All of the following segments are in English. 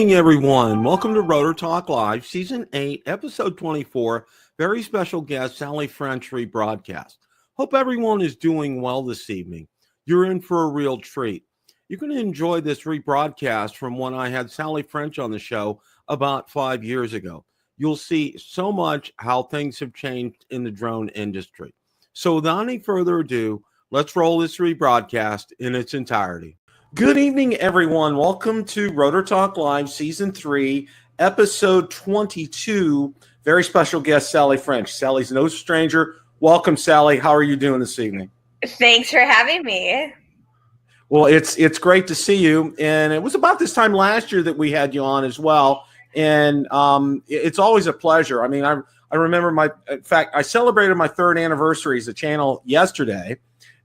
evening, everyone. Welcome to Rotor Talk Live, Season 8, Episode 24. Very special guest, Sally French rebroadcast. Hope everyone is doing well this evening. You're in for a real treat. You're going to enjoy this rebroadcast from when I had Sally French on the show about 5 years ago. You'll see so much how things have changed in the drone industry. So without any further ado, let's roll this rebroadcast in its entirety. Good evening, everyone. Welcome to Rotor Talk Live, Season 3, Episode 22. Very special guest, Sally French. Sally's no stranger. Welcome, Sally. How are you doing this evening? Thanks for having me. Well, it's great to see you. And it was about this time last year that we had you on as well. And it's always a pleasure. I mean, I remember in fact, I celebrated my 3rd anniversary as a channel yesterday.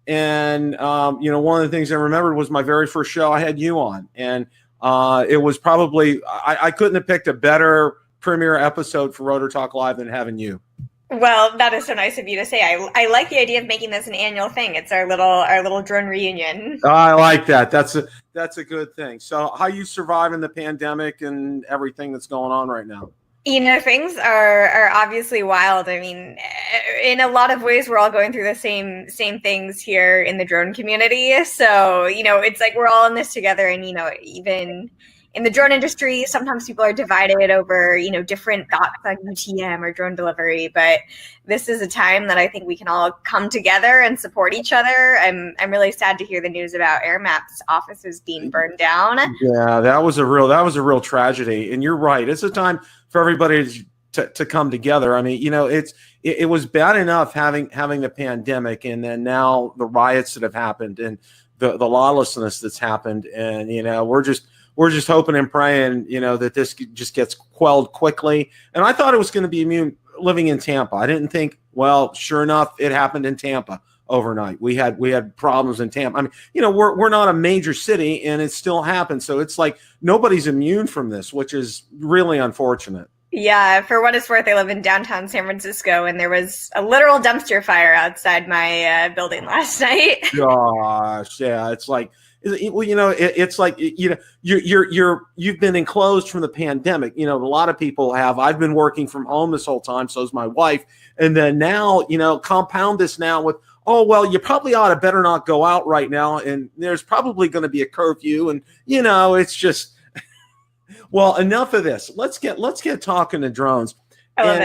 And, one of the things I remembered was my very first show I had you on. And it was probably, I couldn't have picked a better premiere episode for Rotor Talk Live than having you. Well, that is so nice of you to say. I like the idea of making this an annual thing. It's our little drone reunion. I like that. That's a good thing. So how you surviving the pandemic and everything that's going on right now? You know, things are obviously wild. I mean, in a lot of ways, we're all going through the same things here in the drone community. So, it's like we're all in this together. And, even in the drone industry, sometimes people are divided over, different thoughts on UTM or drone delivery. But this is a time that I think we can all come together and support each other. I'm really sad to hear the news about AirMap's offices being burned down. Yeah, that was a real tragedy. And you're right. It's a time for everybody to come together. I mean, it was bad enough having the pandemic, and then now the riots that have happened and the lawlessness that's happened. And, we're just hoping and praying, that this just gets quelled quickly. And I thought it was going to be immune living in Tampa. I didn't think, well, sure enough, it happened in Tampa overnight. We had problems in Tampa. I mean, we're not a major city, and it still happened. So it's like nobody's immune from this, which is really unfortunate. Yeah, for what it's worth, I live in downtown San Francisco, and there was a literal dumpster fire outside my building last night. Gosh, yeah, it's like, well, it's like, you've been enclosed from the pandemic. A lot of people have. I've been working from home this whole time. So is my wife. And then now, compound this now with, oh, well, you probably ought to better not go out right now. And there's probably going to be a curfew. And, it's just, well, enough of this. Let's get talking to drones. I love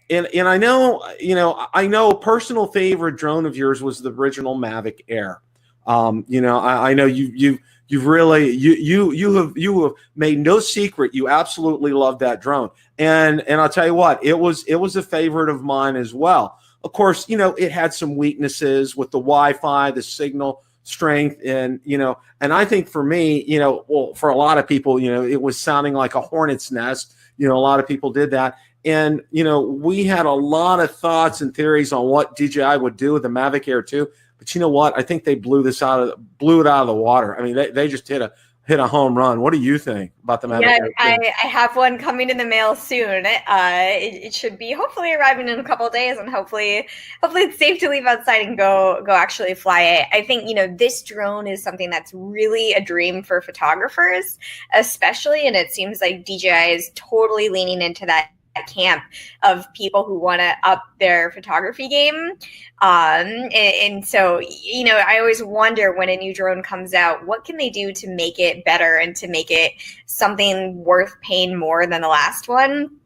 it. And I know a personal favorite drone of yours was the original Mavic Air. I know you've really you have made no secret. You absolutely love that drone. And I'll tell you what, it was a favorite of mine as well. Of course, it had some weaknesses with the Wi-Fi, the signal strength, and I think for me, well, for a lot of people, it was sounding like a hornet's nest. A lot of people did that. And, we had a lot of thoughts and theories on what DJI would do with the Mavic Air 2. But you know what? I think they blew it out of the water. I mean, they just hit a home run. What do you think about the Mavic Air 2? I have one coming in the mail soon. It should be hopefully arriving in a couple of days, and hopefully it's safe to leave outside and go actually fly it. I think, this drone is something that's really a dream for photographers, especially, and it seems like DJI is totally leaning into that camp of people who want to up their photography game. And so, I always wonder when a new drone comes out, what can they do to make it better and to make it something worth paying more than the last one?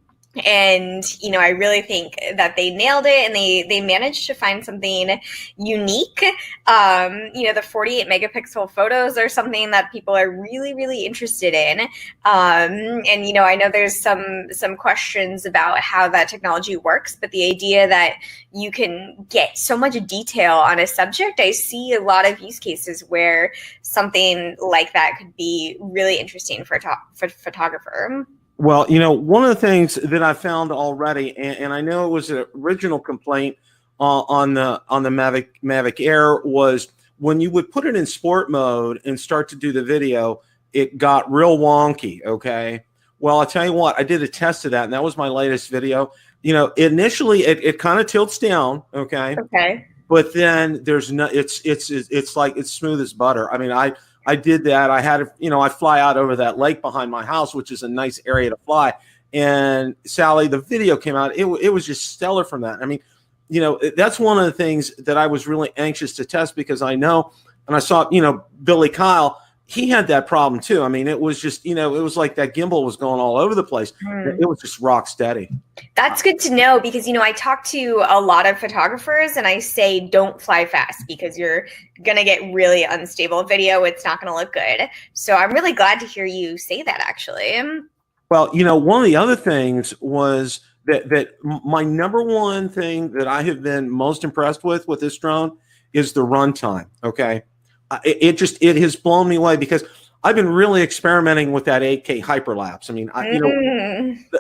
And, I really think that they nailed it, and they managed to find something unique. The 48 megapixel photos are something that people are really, really interested in. And, I know there's some questions about how that technology works, but the idea that you can get so much detail on a subject, I see a lot of use cases where something like that could be really interesting for a photographer. Well, one of the things that I found already, and I know it was an original complaint on the Mavic Air, was when you would put it in sport mode and start to do the video, it got real wonky. Okay. Well, I'll tell you what, I did a test of that, and that was my latest video. Initially it kind of tilts down. Okay. Okay. But then there's no, it's like it's smooth as butter. I mean, I did that. I had, I fly out over that lake behind my house, which is a nice area to fly. And Sally, the video came out. It was just stellar from that. I mean, that's one of the things that I was really anxious to test because I know, and I saw, Billy Kyle, he had that problem too. I mean, it was just, it was like that gimbal was going all over the place. It was just rock steady. That's good to know because, I talk to a lot of photographers and I say, don't fly fast because you're going to get really unstable video. It's not going to look good. So I'm really glad to hear you say that actually. Well, one of the other things was that my number one thing that I have been most impressed with this drone is the runtime. Okay. It has blown me away because I've been really experimenting with that 8K hyperlapse. I mean,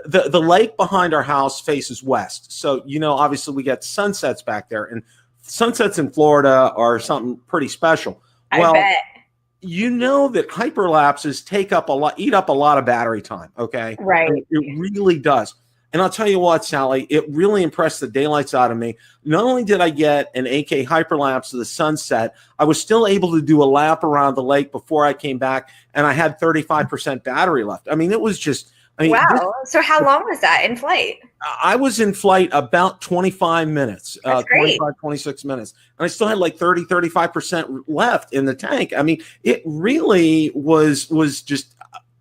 the lake behind our house faces west. So, obviously we got sunsets back there, and sunsets in Florida are something pretty special. I bet. That hyperlapses eat up a lot of battery time. Okay. Right. It really does. And I'll tell you what, Sally, it really impressed the daylights out of me. Not only did I get an 8K hyperlapse of the sunset, I was still able to do a lap around the lake before I came back, and I had 35% battery left. I mean, it was just... wow. So how long was that in flight? I was in flight about 25 minutes, That's great. 25, 26 minutes. And I still had like 35% left in the tank. I mean, it really was just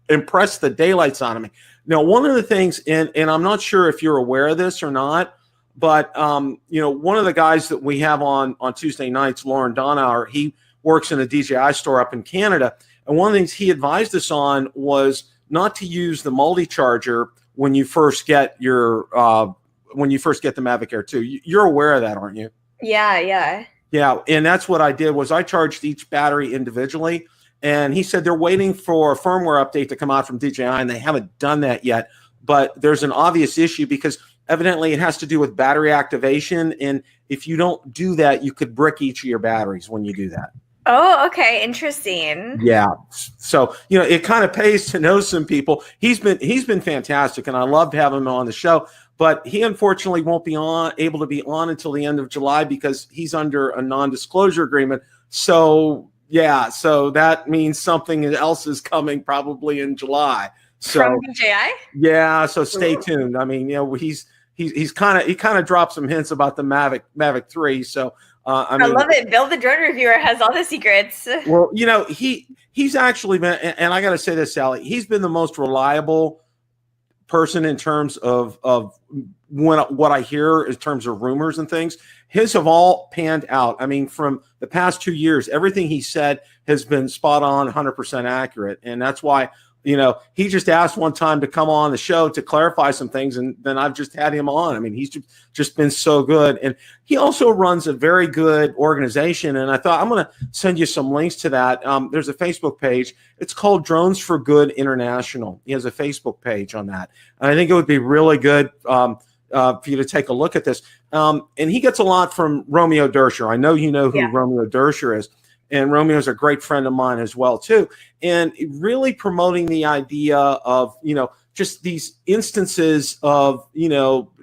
impressed the daylights out of me. Now, one of the things, and I'm not sure if you're aware of this or not, but, one of the guys that we have on Tuesday nights, Lauren Donauer, he works in a DJI store up in Canada. And one of the things he advised us on was not to use the multi-charger when you first get the Mavic Air 2. You're aware of that, aren't you? Yeah. Yeah, and that's what I did was I charged each battery individually. And he said they're waiting for a firmware update to come out from DJI, and they haven't done that yet. But there's an obvious issue because evidently it has to do with battery activation. And if you don't do that, you could brick each of your batteries when you do that. Oh, okay. Interesting. Yeah. So, it kind of pays to know some people. He's been fantastic, and I loved having him on the show. But he unfortunately won't be able to be on until the end of July because he's under a non-disclosure agreement. So... yeah, so that means something else is coming probably in July. So, from DJI? Yeah, so stay tuned. I mean, he kind of dropped some hints about the Mavic 3. So I love it. Bill the drone reviewer has all the secrets. Well, he's actually been, and I got to say this, Sally, he's been the most reliable person in terms of what I hear in terms of rumors and things. His have all panned out. I mean, from the past 2 years, everything he said has been spot on, 100% accurate. And that's why, he just asked one time to come on the show to clarify some things, and then I've just had him on. I mean, he's just been so good. And he also runs a very good organization. And I thought I'm going to send you some links to that. There's a Facebook page. It's called Drones for Good International. He has a Facebook page on that. And I think it would be really good for you to take a look at this. And he gets a lot from Romeo Dersher. I know you know who Romeo Dersher is. And Romeo's a great friend of mine as well, too. And really promoting the idea of, just these instances of,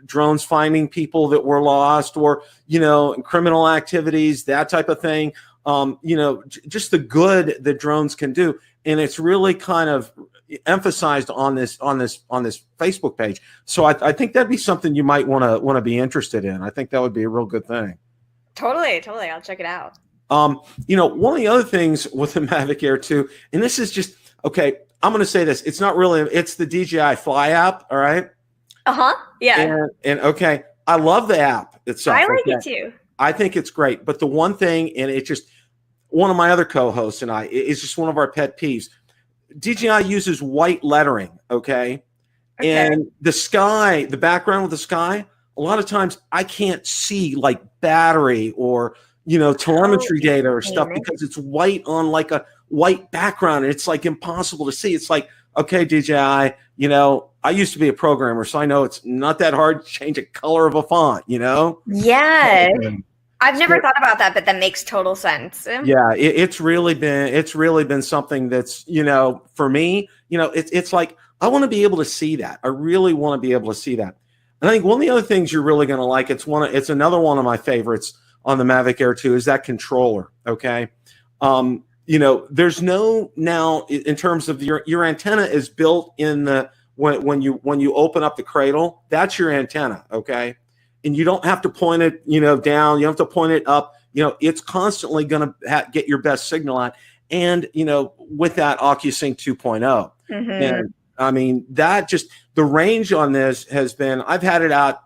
drones finding people that were lost or, criminal activities, that type of thing. Just the good that drones can do. And it's really kind of emphasized on this Facebook page. So I think that'd be something you might want to be interested in. I think that would be a real good thing. Totally. I'll check it out. One of the other things with the Mavic Air 2, and this is just, okay, I'm going to say this. It's the DJI Fly app. All right. Yeah. And okay, I love the app itself. I like it too. I think it's great. But the one thing, and it's just one of my other co-hosts and I, it's just one of our pet peeves. DJI uses white lettering. Okay. And the background of the sky, a lot of times I can't see like battery or, telemetry data or stuff because it's white on like a white background. And it's like impossible to see. It's like, okay, DJI, I used to be a programmer, so I know it's not that hard to change a color of a font, Yeah. I've never thought about that, but that makes total sense. Yeah, it's really been something that's, for me, it's like, I want to be able to see that. I really want to be able to see that. And I think one of the other things you're really going to like, it's another one of my favorites on the Mavic Air 2 is that controller. Okay. there's no now in terms of your antenna is built in the when you open up the cradle, that's your antenna, okay? And you don't have to point it, down. You have to point it up. It's constantly going to get your best signal out. And, with that OcuSync 2.0. And I mean, the range on this has been, I've had it out.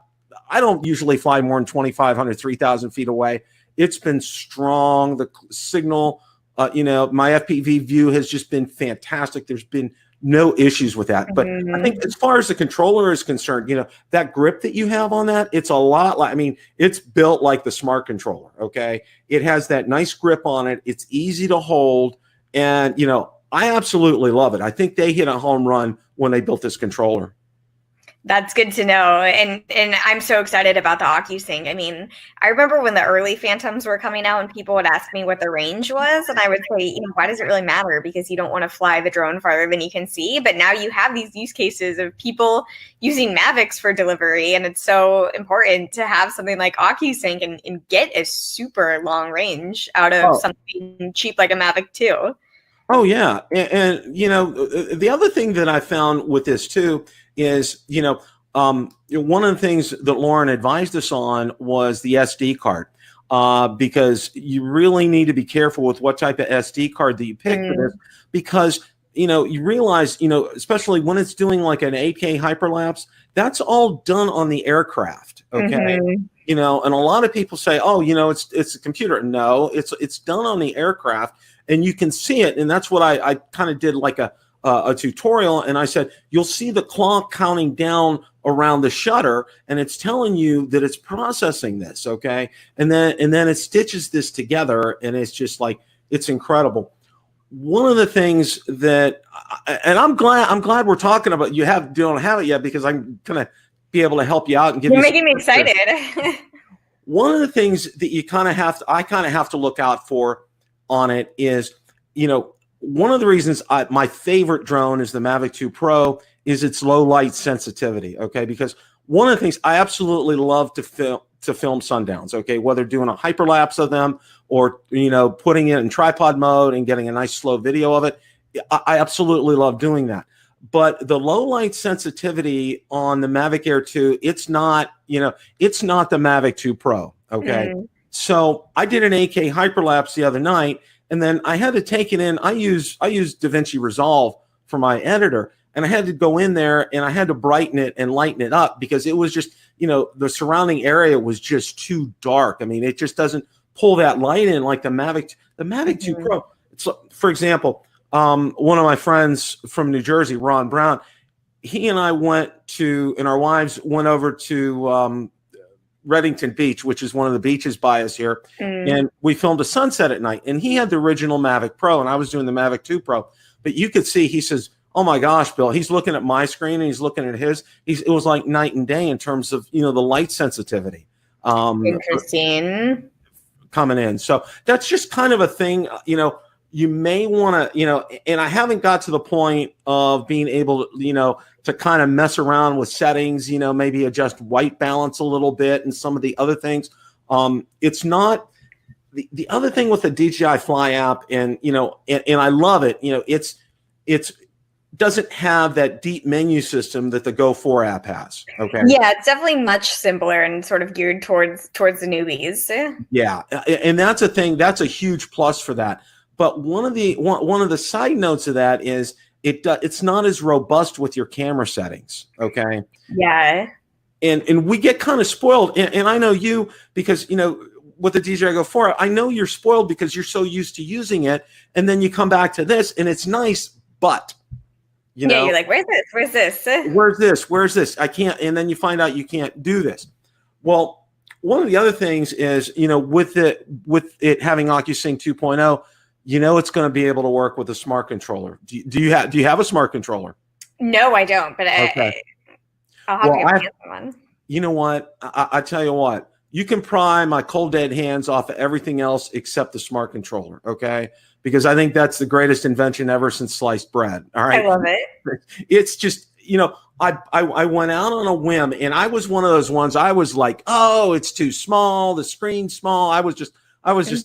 I don't usually fly more than 2,500, 3,000 feet away. It's been strong. The signal, my FPV view has just been fantastic. There's been no issues with that. But I think as far as the controller is concerned, that grip that you have on that, it's a lot like, it's built like the smart controller, okay? It has that nice grip on it. It's easy to hold. And, I absolutely love it. I think they hit a home run when they built this controller. That's good to know. And I'm so excited about the OcuSync. I remember when the early Phantoms were coming out and people would ask me what the range was. And I would say, why does it really matter? Because you don't want to fly the drone farther than you can see. But now you have these use cases of people using Mavics for delivery. And it's so important to have something like OcuSync and get a super long range out of something cheap like a Mavic 2. Oh, yeah. And the other thing that I found with this, too, is, one of the things that Lauren advised us on was the SD card, because you really need to be careful with what type of SD card that you pick for this, because, you realize, especially when it's doing like an 8K hyperlapse, that's all done on the aircraft. Okay. And a lot of people say, oh, it's a computer. No, it's done on the aircraft, and you can see it. And that's what I kind of did like a tutorial, and I said, you'll see the clock counting down around the shutter, and it's telling you that it's processing this, okay? And then it stitches this together, and it's just like, it's incredible. One of the things that, and I'm glad we're talking about, don't have it yet, because I'm gonna be able to help you out and give you. You're making me excited. One of the things that I kind of have to look out for on it is, one of the reasons my favorite drone is the Mavic 2 Pro is its low light sensitivity. Okay, because one of the things I absolutely love to film sundowns. Okay, whether doing a hyperlapse of them or putting it in tripod mode and getting a nice slow video of it, I absolutely love doing that. But the low light sensitivity on the Mavic Air 2, it's not the Mavic 2 Pro. Okay, so I did an 8K hyperlapse the other night. And then I had to take it in. I use DaVinci Resolve for my editor, and I had to go in there and I had to brighten it and lighten it up because it was just, the surrounding area was just too dark. It just doesn't pull that light in like the Mavic 2 Pro. It's, for example, one of my friends from New Jersey, Ron Brown, he and I and our wives went over to Reddington Beach, which is one of the beaches by us here. And we filmed a sunset at night, and he had the original Mavic Pro and I was doing the Mavic 2 Pro, but you could see, he says, oh my gosh, Bill, he's looking at my screen and he's looking at his, it was like night and day in terms of, the light sensitivity. Interesting. Coming in. So that's just kind of a thing, you may want to, and I haven't got to the point of being able to, to kind of mess around with settings, maybe adjust white balance a little bit and some of the other things. It's not the other thing with the DJI Fly app, and I love it. It's doesn't have that deep menu system that the Go 4 app has. Okay. Yeah, it's definitely much simpler and sort of geared towards the newbies. Yeah, and that's a thing. That's a huge plus for that. But one of the side notes of that is it's not as robust with your camera settings. Okay. Yeah. And we get kind of spoiled. And I know you, because, with the DJI Go 4, I know you're spoiled because you're so used to using it. And then you come back to this and it's nice, but, you're like, where's this? I can't. And then you find out you can't do this. Well, one of the other things is, with it having OcuSync 2.0, it's going to be able to work with a smart controller. Do you have a smart controller? No, I don't. But okay. I'll have to get one. You know what? I tell you what. You can pry my cold dead hands off of everything else except the smart controller. Okay, because I think that's the greatest invention ever since sliced bread. All right, I love it. It's just I went out on a whim, and I was one of those ones. I was like, oh, it's too small. The screen's small. I was just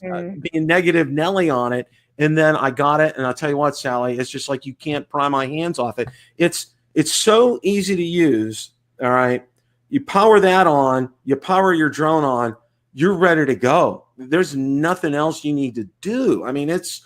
being negative Nelly on it. and then I got it, and I'll tell you what, Sally, it's just like you can't pry my hands off it. It's so easy to use. All right, you power that on, you power your drone on, you're ready to go. There's nothing else you need to do. I mean, it's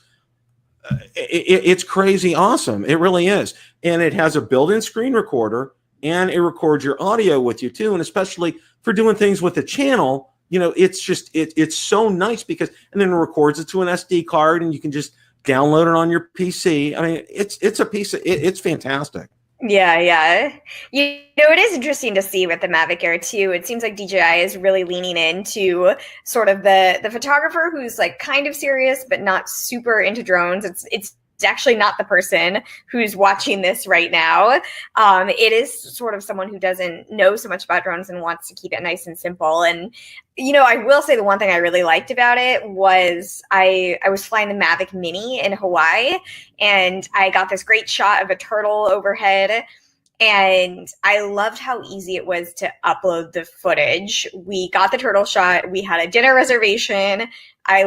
crazy awesome. It really is. And it has a built-in screen recorder, and it records your audio with you too. And especially for doing things with the channel, it's just, it's so nice because, and then it records it to an SD card and you can just download it on your PC. I mean, it's a piece of, it's fantastic. Yeah. It is interesting to see with the Mavic Air too. It seems like DJI is really leaning into sort of the photographer who's like kind of serious but not super into drones. It's actually not the person who's watching this right now. It is sort of someone who doesn't know so much about drones and wants to keep it nice and simple. And I will say the one thing I really liked about it was I was flying the Mavic Mini in Hawaii, and I got this great shot of a turtle overhead. And I loved how easy it was to upload the footage. We got the turtle shot. We had a dinner reservation. I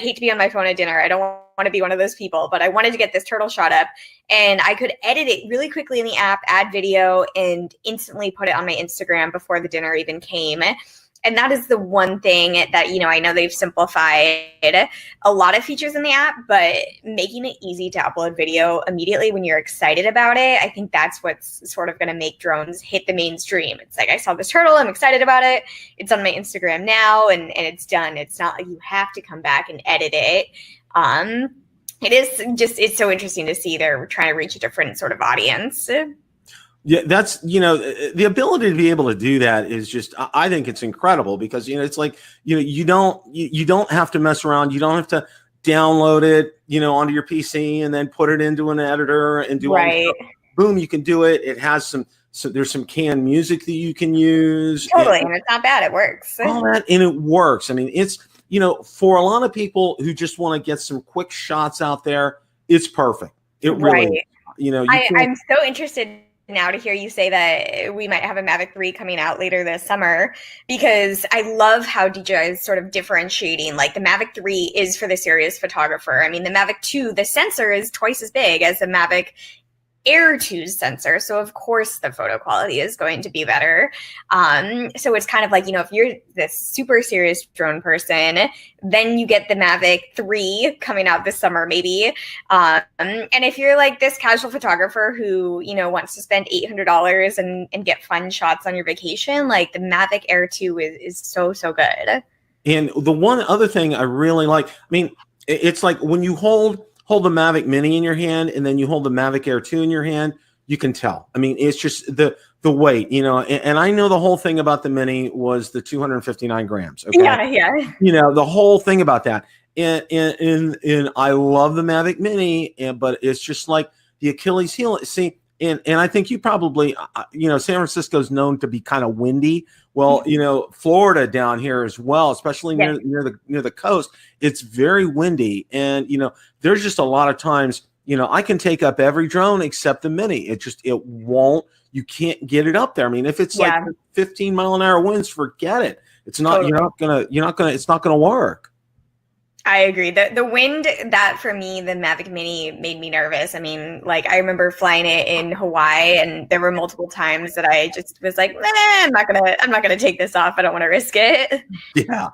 hate to be on my phone at dinner. I don't want to be one of those people, but I wanted to get this turtle shot up, and I could edit it really quickly in the app, add video, and instantly put it on my Instagram before the dinner even came. And that is the one thing that, I know they've simplified a lot of features in the app, but making it easy to upload video immediately when you're excited about it, I think that's what's sort of going to make drones hit the mainstream. It's like, I saw this turtle, I'm excited about it. It's on my Instagram now, and it's done. It's not like you have to come back and edit it. It's so interesting to see they're trying to reach a different sort of audience. Yeah, that's, the ability to be able to do that is just, I think it's incredible because, it's like, you don't have to mess around. You don't have to download it, onto your PC and then put it into an editor and do right. all the stuff. Boom, you can do it. It has there's some canned music that you can use. Totally. And it's not bad. It works. All that, and it works. I mean, it's, for a lot of people who just want to get some quick shots out there, it's perfect. It really, right. I'm so interested now to hear you say that we might have a Mavic 3 coming out later this summer, because I love how DJI is sort of differentiating. Like, the Mavic 3 is for the serious photographer. I mean, the Mavic 2, the sensor is twice as big as the Mavic Air 2's sensor, so of course the photo quality is going to be better. So it's kind of like, if you're this super serious drone person, then you get the Mavic 3 coming out this summer maybe. And if you're like this casual photographer who, wants to spend $800 and get fun shots on your vacation, like the Mavic Air 2 is so good. And the one other thing I really like, I mean, it's like when you hold the Mavic Mini in your hand and then you hold the Mavic Air 2 in your hand, you can tell. I mean, it's just the weight, and I know the whole thing about the Mini was the 259 grams. Okay? Yeah. The whole thing about that. And I love the Mavic Mini, but it's just like the Achilles heel. See, and I think you probably, San Francisco's known to be kind of windy. Well, Florida down here as well, especially near the coast, it's very windy. And, there's just a lot of times, I can take up every drone except the Mini. You can't get it up there. I mean, if it's like 15-mile-an-hour winds, forget it. It's not, totally. It's not gonna work. I agree. The wind, that for me, the Mavic Mini made me nervous. I mean, like, I remember flying it in Hawaii, and there were multiple times that I just was like, I'm not gonna take this off. I don't want to risk it. Yeah.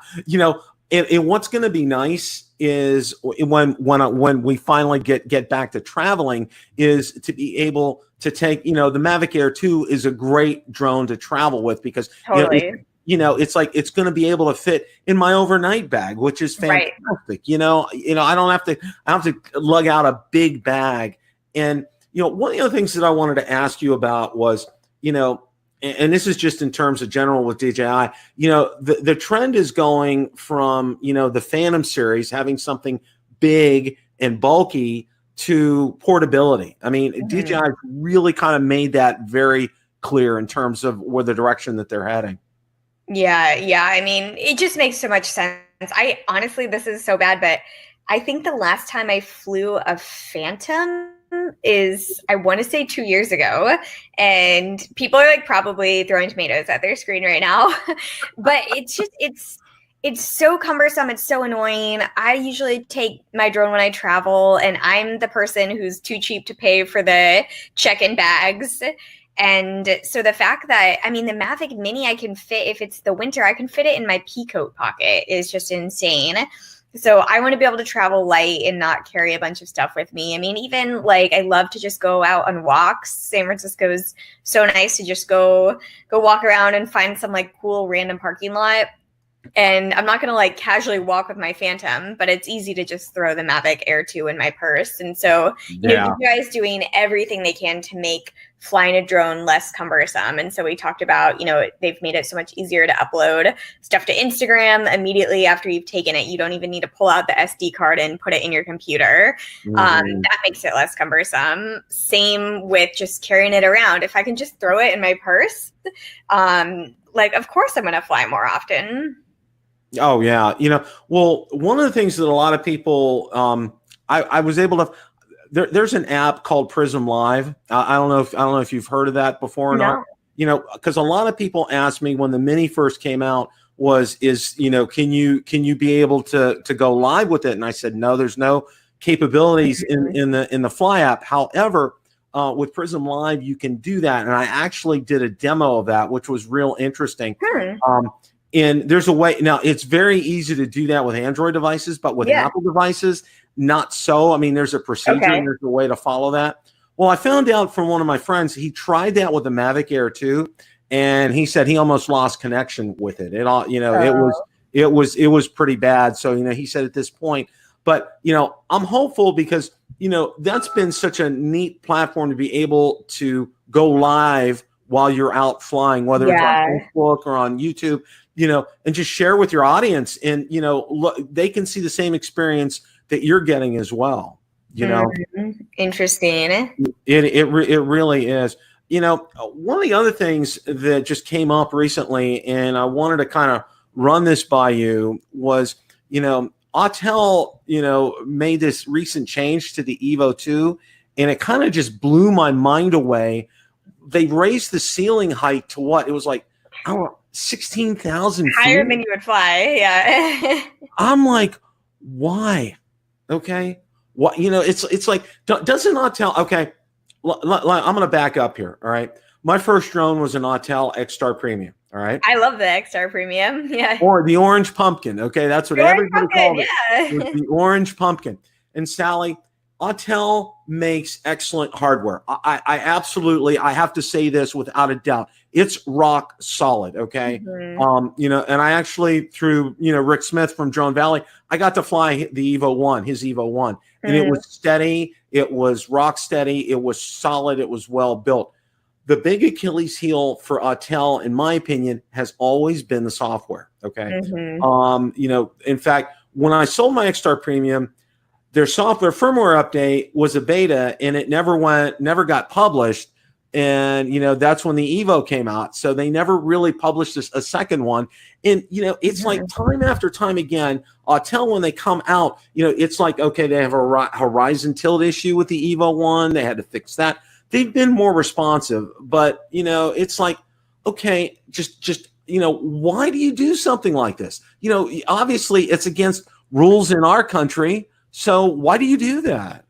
And what's going to be nice is when we finally get back to traveling, is to be able to take, the Mavic Air 2 is a great drone to travel with because totally. It's like it's going to be able to fit in my overnight bag, which is fantastic. Right. I don't have to lug out a big bag. And one of the other things that I wanted to ask you about was, and this is just in terms of general with DJI, the trend is going from, the Phantom series having something big and bulky to portability. I mean, DJI really kind of made that very clear in terms of where the direction that they're heading. Yeah. I mean, it just makes so much sense. I honestly, this is so bad, but I think the last time I flew a Phantom is, I want to say 2 years ago, and people are like probably throwing tomatoes at their screen right now. But it's It's so cumbersome. It's so annoying. I usually take my drone when I travel, and I'm the person who's too cheap to pay for the check-in bags. And so the fact that, I mean, the Mavic Mini, I can fit, if it's the winter, I can fit it in my pea coat pocket is just insane. So I want to be able to travel light and not carry a bunch of stuff with me. I mean, even like I love to just go out on walks. San Francisco's so nice to just go walk around and find some like cool random parking lot. And I'm not going to like casually walk with my Phantom, but it's easy to just throw the Mavic Air 2 in my purse. And so, you know, DJI is doing everything they can to make flying a drone less cumbersome. And so we talked about, you know, they've made it so much easier to upload stuff to Instagram immediately after you've taken it. You don't even need to pull out the SD card and put it in your computer. That makes it less cumbersome. Same with just carrying it around. If I can just throw it in my purse, like, of course I'm going to fly more often. Oh yeah, you know, well, one of the things that a lot of people, I was able to. There's an app called Prism Live. I don't know if you've heard of that before or not. You know, because a lot of people asked me when the Mini first came out, you know, can you be able to go live with it? And I said no, there's no capabilities in the Fly app. However, with Prism Live, you can do that, and I actually did a demo of that, which was real interesting. And there's a way now. It's very easy to do that with Android devices, but with Apple devices, not so. I mean, there's a procedure and there's a way to follow that. Well, I found out from one of my friends, he tried that with the Mavic Air 2, and he said he almost lost connection with it. It all, you know, it was pretty bad. So, you know, he said at this point, but you know, I'm hopeful because, you know, that's been such a neat platform to be able to go live while you're out flying, whether it's on Facebook or on YouTube, you know, and just share with your audience, and you know, look, they can see the same experience that you're getting as well. You know, interesting. It really is. You know, one of the other things that just came up recently, and I wanted to kind of run this by you, was, you know, Autel, you know, made this recent change to the Evo 2, and it kind of just blew my mind away. They raised the ceiling height to what? It was like, I don't know, 16,000 feet. Higher than you would fly, yeah. I'm like, why? Okay. What, you know, it's like, doesn't Autel, okay, I'm going to back up here, all right? My first drone was an Autel X-Star Premium, all right? I love the X-Star Premium, yeah. Or the Orange Pumpkin, okay? That's what everybody called it. Yeah. It was the Orange Pumpkin. And Sally, Autel makes excellent hardware. I absolutely, I have to say this without a doubt. It's rock solid, okay? You know, and I actually, through, you know, Rick Smith from Drone Valley, I got to fly the Evo 1, his Evo 1. And it was steady. It was rock steady. It was solid. It was well built. The big Achilles heel for Autel, in my opinion, has always been the software, okay? You know, in fact, when I sold my X-Star Premium, their software firmware update was a beta, and it never got published. And, you know, that's when the Evo came out. So they never really published a second one. And, you know, it's like time after time again, Autel, when they come out, you know, it's like, okay, they have a horizon tilt issue with the Evo 1. They had to fix that. They've been more responsive. But, you know, it's like, okay, just you know, why do you do something like this? You know, obviously it's against rules in our country. So why do you do that?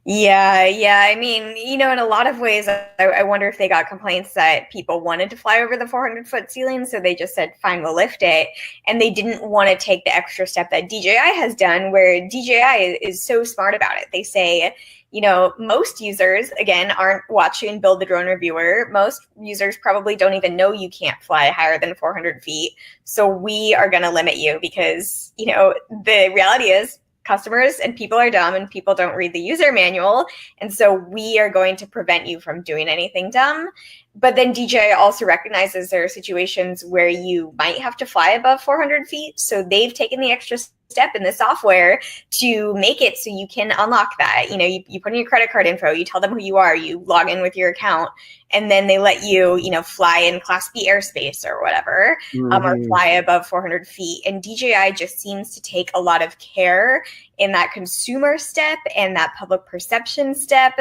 Yeah. I mean, you know, in a lot of ways, I wonder if they got complaints that people wanted to fly over the 400-foot ceiling, so they just said, fine, we'll lift it. And they didn't want to take the extra step that DJI has done, where DJI is so smart about it. They say, you know, most users, again, aren't watching Build the Drone Reviewer. Most users probably don't even know you can't fly higher than 400 feet. So we are going to limit you because, you know, the reality is, customers and people are dumb and people don't read the user manual. And so we are going to prevent you from doing anything dumb. But then DJI also recognizes there are situations where you might have to fly above 400 feet. So they've taken the extra step in the software to make it so you can unlock that. You know, you put in your credit card info, you tell them who you are, you log in with your account, and then they let you, you know, fly in Class B airspace or whatever, or fly above 400 feet. And DJI just seems to take a lot of care in that consumer step and that public perception step.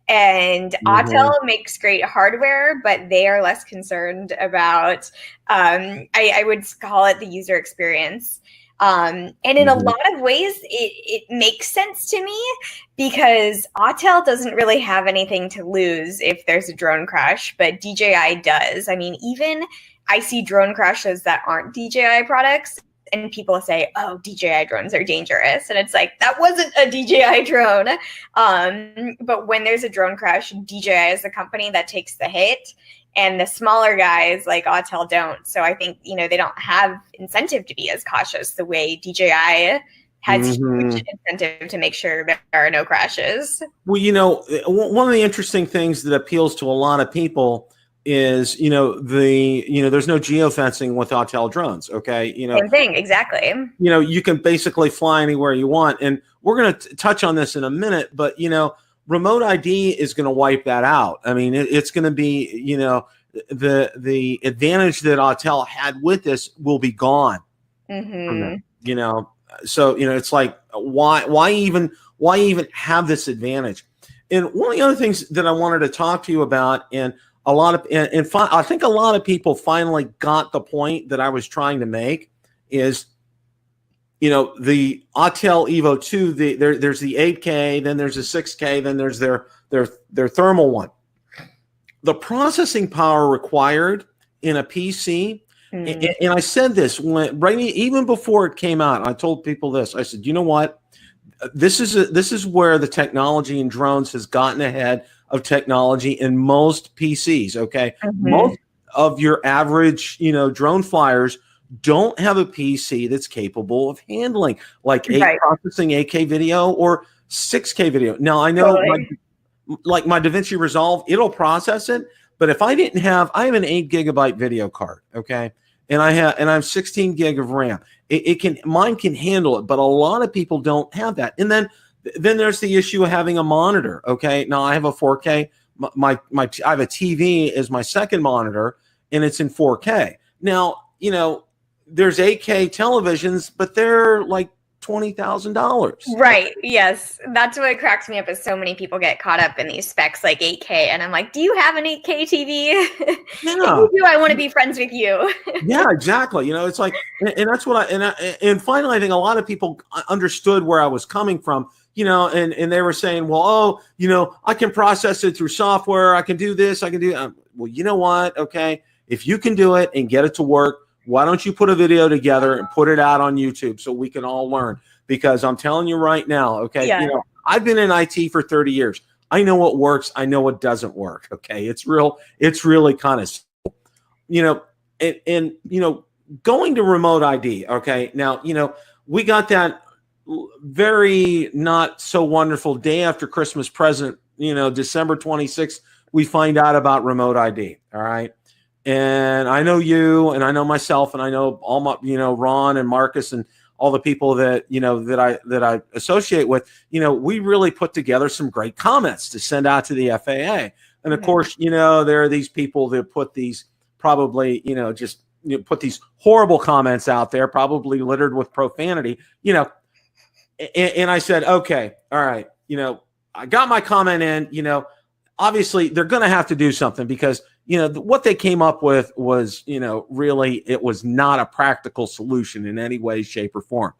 And Autel makes great hardware, but they are less concerned about, I would call it the user experience. And in a lot of ways, it makes sense to me because Autel doesn't really have anything to lose if there's a drone crash, but DJI does. I mean, even I see drone crashes that aren't DJI products, and people say, oh, DJI drones are dangerous. And it's like, that wasn't a DJI drone. But when there's a drone crash, DJI is the company that takes the hit. And the smaller guys like Autel don't. So I think, you know, they don't have incentive to be as cautious the way DJI has huge incentive to make sure there are no crashes. Well, you know, one of the interesting things that appeals to a lot of people is, you know, there's no geofencing with Autel drones. Okay. You know, same thing. Exactly. You know, you can basically fly anywhere you want. And we're going to touch on this in a minute, but, you know, remote ID is going to wipe that out. I mean, it's going to be, you know, the advantage that Autel had with this will be gone. You know, so, you know, it's like, why even have this advantage? And one of the other things that I wanted to talk to you about, and I think a lot of people finally got the point that I was trying to make is, you know, the Autel Evo 2, there's the 8K, then there's a 6K, then there's their thermal one. The processing power required in a PC, and I said this even before it came out, I told people this. I said, you know what? This is where the technology in drones has gotten ahead of technology in most PCs. Okay, most of your average, you know, drone flyers don't have a PC that's capable of handling like processing 8K video or 6K video. Now I know like my DaVinci Resolve, it'll process it, but if I have an 8 gigabyte video card, okay, and I have 16 gig of RAM, mine can handle it, but a lot of people don't have that. And then there's the issue of having a monitor. Okay, now I have a 4K. I have a TV as my second monitor, and it's in 4K. Now, you know, there's 8K televisions, but they're like $20,000. Right. Yes. That's what cracks me up is so many people get caught up in these specs like 8K. And I'm like, do you have an 8K TV? Yeah. If you do, I want to be friends with you. Yeah, exactly. You know, it's like, and that's what and finally, I think a lot of people understood where I was coming from, you know, and they were saying, well, oh, you know, I can process it through software. I can do this. I can do, well, you know what? Okay. If you can do it and get it to work, why don't you put a video together and put it out on YouTube so we can all learn? Because I'm telling you right now, okay, you know, I've been in IT for 30 years. I know what works. I know what doesn't work. Okay, it's really kind of, you know, and you know, going to remote ID. Okay, now you know we got that very not so wonderful day after Christmas present. You know, December 26th, we find out about remote ID. All right. And I know you, and I know myself, and I know all my, you know, Ron and Marcus and all the people that, you know, that I associate with, you know, we really put together some great comments to send out to the FAA. And of course, you know, there are these people that put these probably, you know, just put these horrible comments out there, probably littered with profanity, you know, and I said, okay, all right, you know, I got my comment in, you know, obviously they're going to have to do something because, you know, what they came up with was, you know, really, it was not a practical solution in any way, shape, or form.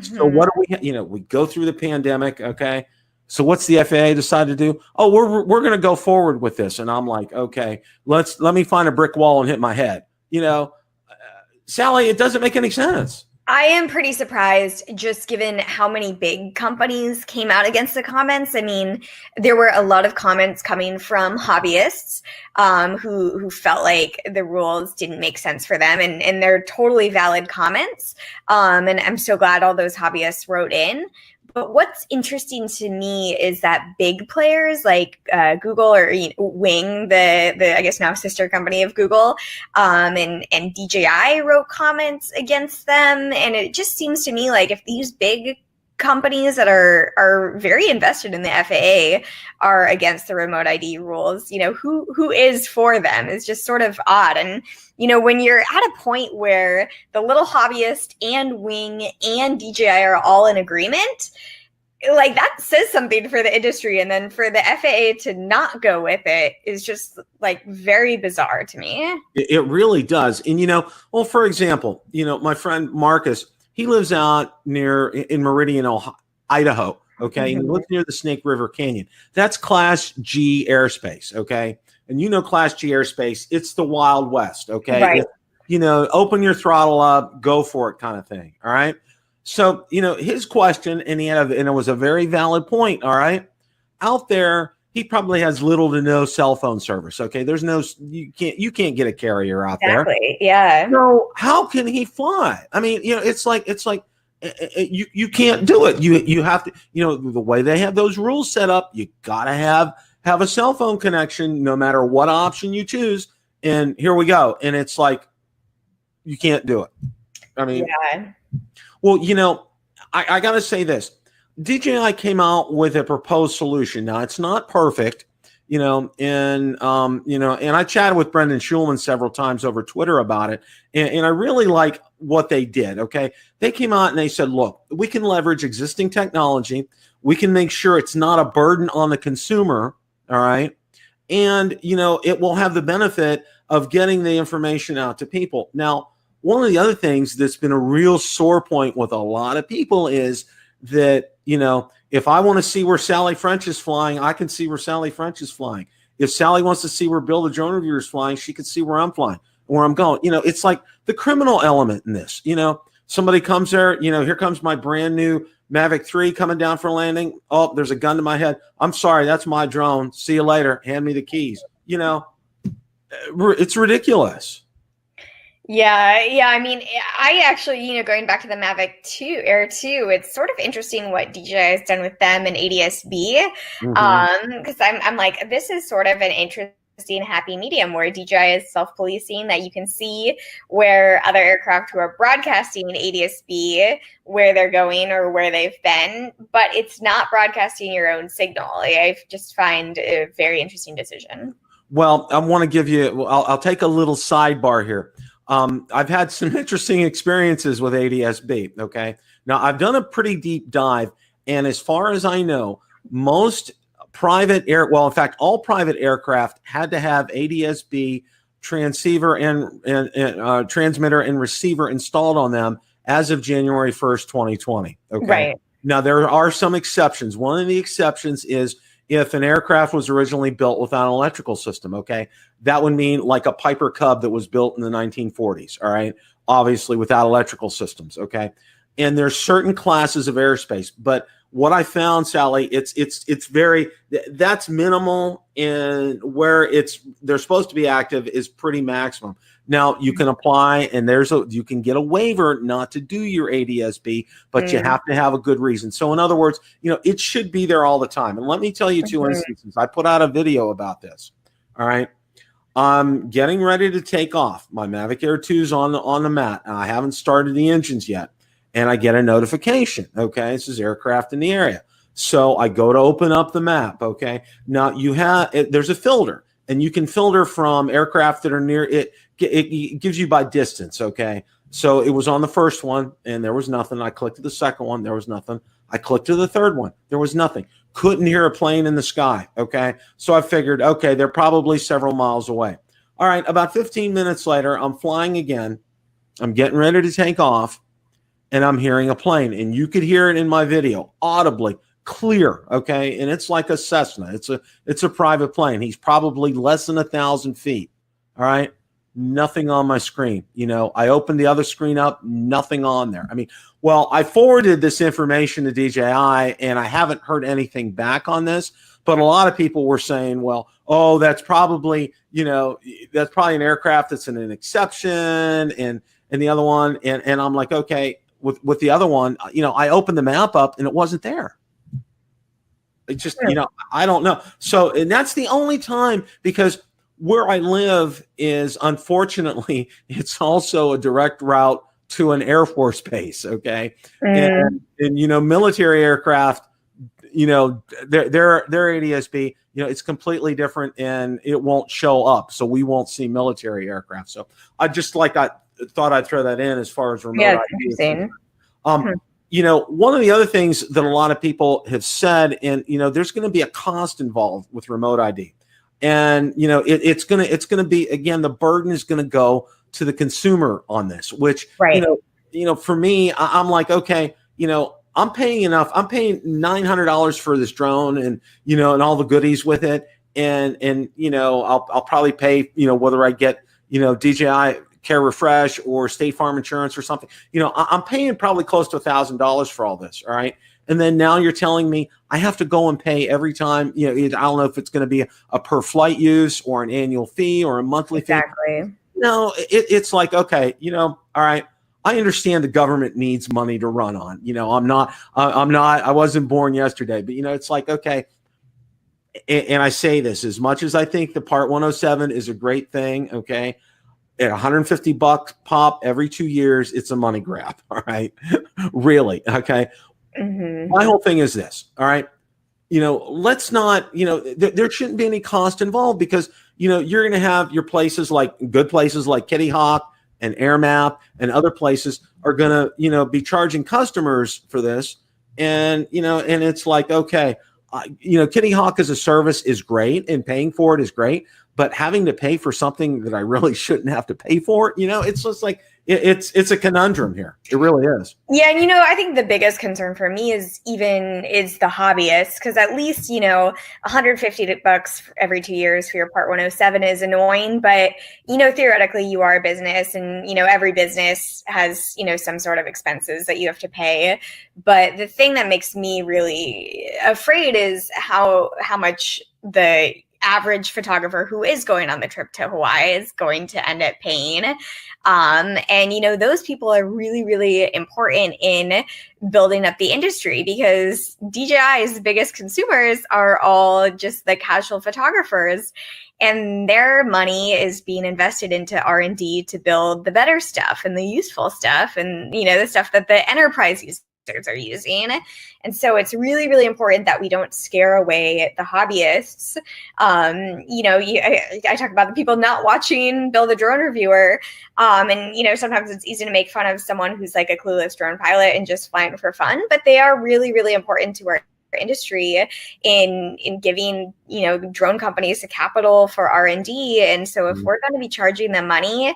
So what do we, you know, we go through the pandemic. Okay. So what's the FAA decide to do? Oh, we're going to go forward with this. And I'm like, okay, let me find a brick wall and hit my head. You know, Sally, it doesn't make any sense. I am pretty surprised just given how many big companies came out against the comments. I mean, there were a lot of comments coming from hobbyists who felt like the rules didn't make sense for them, and they're totally valid comments. And I'm so glad all those hobbyists wrote in. But what's interesting to me is that big players like Google or Wing, the I guess now sister company of Google, and DJI wrote comments against them, and it just seems to me like if these big companies that are very invested in the FAA are against the remote ID rules, who is for them is just sort of odd. And when you're at a point where the little hobbyist and Wing and DJI are all in agreement, like that says something for the industry, and then for the FAA to not go with it is just like very bizarre to me. It really does. And well, for example, my friend Marcus, he lives out in Meridian, Idaho. Okay. And he lives near the Snake River Canyon. That's Class G airspace. Okay. And Class G airspace, it's the Wild West. Okay. Right. Open your throttle up, go for it kind of thing. All right. So, his question, and it was a very valid point. All right. Out there, he probably has little to no cell phone service. Okay. You can't get a carrier out there. Exactly. Yeah. So how can he fly? I mean, it's like you can't do it. You have to, the way they have those rules set up, you gotta have a cell phone connection no matter what option you choose. And here we go. And it's like, you can't do it. I mean, yeah. Well, I gotta say this. DJI came out with a proposed solution. Now it's not perfect, and I chatted with Brendan Schulman several times over Twitter about it. And I really like what they did. Okay. They came out and they said, look, we can leverage existing technology. We can make sure it's not a burden on the consumer. All right. And, it will have the benefit of getting the information out to people. Now, one of the other things that's been a real sore point with a lot of people is that, if I want to see where Sally French is flying, I can see where Sally French is flying. If Sally wants to see where Bill the drone reviewer is flying, she can see where I'm flying, where I'm going. It's like the criminal element in this. Somebody comes there, here comes my brand new Mavic 3 coming down for landing. Oh, there's a gun to my head. I'm sorry, that's my drone. See you later. Hand me the keys. It's ridiculous. Yeah. I mean, I actually, going back to the Mavic Air 2, it's sort of interesting what DJI has done with them and ADS-B. Because I'm like, this is sort of an interesting happy medium where DJI is self-policing, that you can see where other aircraft who are broadcasting ADS-B, where they're going or where they've been, but it's not broadcasting your own signal. I just find a very interesting decision. Well, I want to give you, I'll take a little sidebar here. I've had some interesting experiences with ADS-B. Okay. Now I've done a pretty deep dive, and as far as I know, most in fact, all private aircraft had to have ADS-B transceiver and transmitter and receiver installed on them as of January 1st, 2020. Okay. Right. Now there are some exceptions. One of the exceptions is if an aircraft was originally built without an electrical system, okay, that would mean like a Piper Cub that was built in the 1940s, all right, obviously without electrical systems, okay. And there's certain classes of airspace, but what I found, Sally, that's minimal, and where they're supposed to be active is pretty maximum. Now you can apply, and you can get a waiver not to do your ADS-B, but you have to have a good reason. So in other words, it should be there all the time. And let me tell you two instances. I put out a video about this. All right. I'm getting ready to take off. My Mavic Air 2's on the mat. I haven't started the engines yet. And I get a notification. Okay. This is aircraft in the area. So I go to open up the map. Okay. Now there's a filter, and you can filter from aircraft that are near it. It gives you by distance. Okay. So it was on the first one and there was nothing. I clicked to the second one. There was nothing. I clicked to the third one. There was nothing. Couldn't hear a plane in the sky. Okay. So I figured, okay, they're probably several miles away. All right. About 15 minutes later, I'm flying again. I'm getting ready to take off, and I'm hearing a plane, and you could hear it in my video audibly, clear. Okay. And it's like a Cessna. It's a private plane. He's probably less than 1,000 feet. All right. Nothing on my screen. I opened the other screen up, nothing on there. I mean, well, I forwarded this information to DJI, and I haven't heard anything back on this, but a lot of people were saying, well, oh, that's probably an aircraft that's in an exception, and the other one. And I'm like, okay, with the other one, I opened the map up and it wasn't there. It just, I don't know. So, and that's the only time, because where I live is, unfortunately, it's also a direct route to an Air Force base. Okay. And military aircraft, their ADSB, it's completely different, and it won't show up. So we won't see military aircraft. So I thought I'd throw that in as far as remote ID. Interesting. One of the other things that a lot of people have said, and there's going to be a cost involved with remote ID, and it's going to be, again, the burden is going to go to the consumer on this, which for me, I'm like, okay, I'm paying enough. I'm paying $900 for this drone, and and all the goodies with it, and I'll probably pay whether I get DJI Care Refresh or State Farm insurance or something. I'm paying probably close to $1,000 for all this. All right. And then now you're telling me I have to go and pay every time. I don't know if it's going to be a per flight use or an annual fee or a monthly fee. Exactly. No, it's like, okay, all right. I understand the government needs money to run on. I wasn't born yesterday, but it's like, okay. And I say this, as much as I think the Part 107 is a great thing. Okay. At $150 pop every 2 years, it's a money grab. All right. Really. Okay. My whole thing is this. All right. Let's not, there shouldn't be any cost involved, because, you're going to have your places, like good places like Kitty Hawk and AirMap and other places are going to, be charging customers for this. And, and it's like, okay, Kitty Hawk as a service is great, and paying for it is great. But having to pay for something that I really shouldn't have to pay for, it's just like, it's a conundrum here. It really is. Yeah. And, I think the biggest concern for me is the hobbyists, because at least, $150 every 2 years for your Part 107 is annoying. But, theoretically, you are a business, and, every business has, some sort of expenses that you have to pay. But the thing that makes me really afraid is how much the average photographer who is going on the trip to Hawaii is going to end up paying. And, those people are really, really important in building up the industry, because DJI's biggest consumers are all just the casual photographers, and their money is being invested into R&D to build the better stuff and the useful stuff, and, the stuff that the enterprise users are using. And so it's really, really important that we don't scare away the hobbyists. I talk about the people not watching Build a Drone Reviewer. And, sometimes it's easy to make fun of someone who's like a clueless drone pilot and just flying for fun, but they are really, really important to our industry in giving, drone companies the capital for R&D. And so if we're going to be charging them money,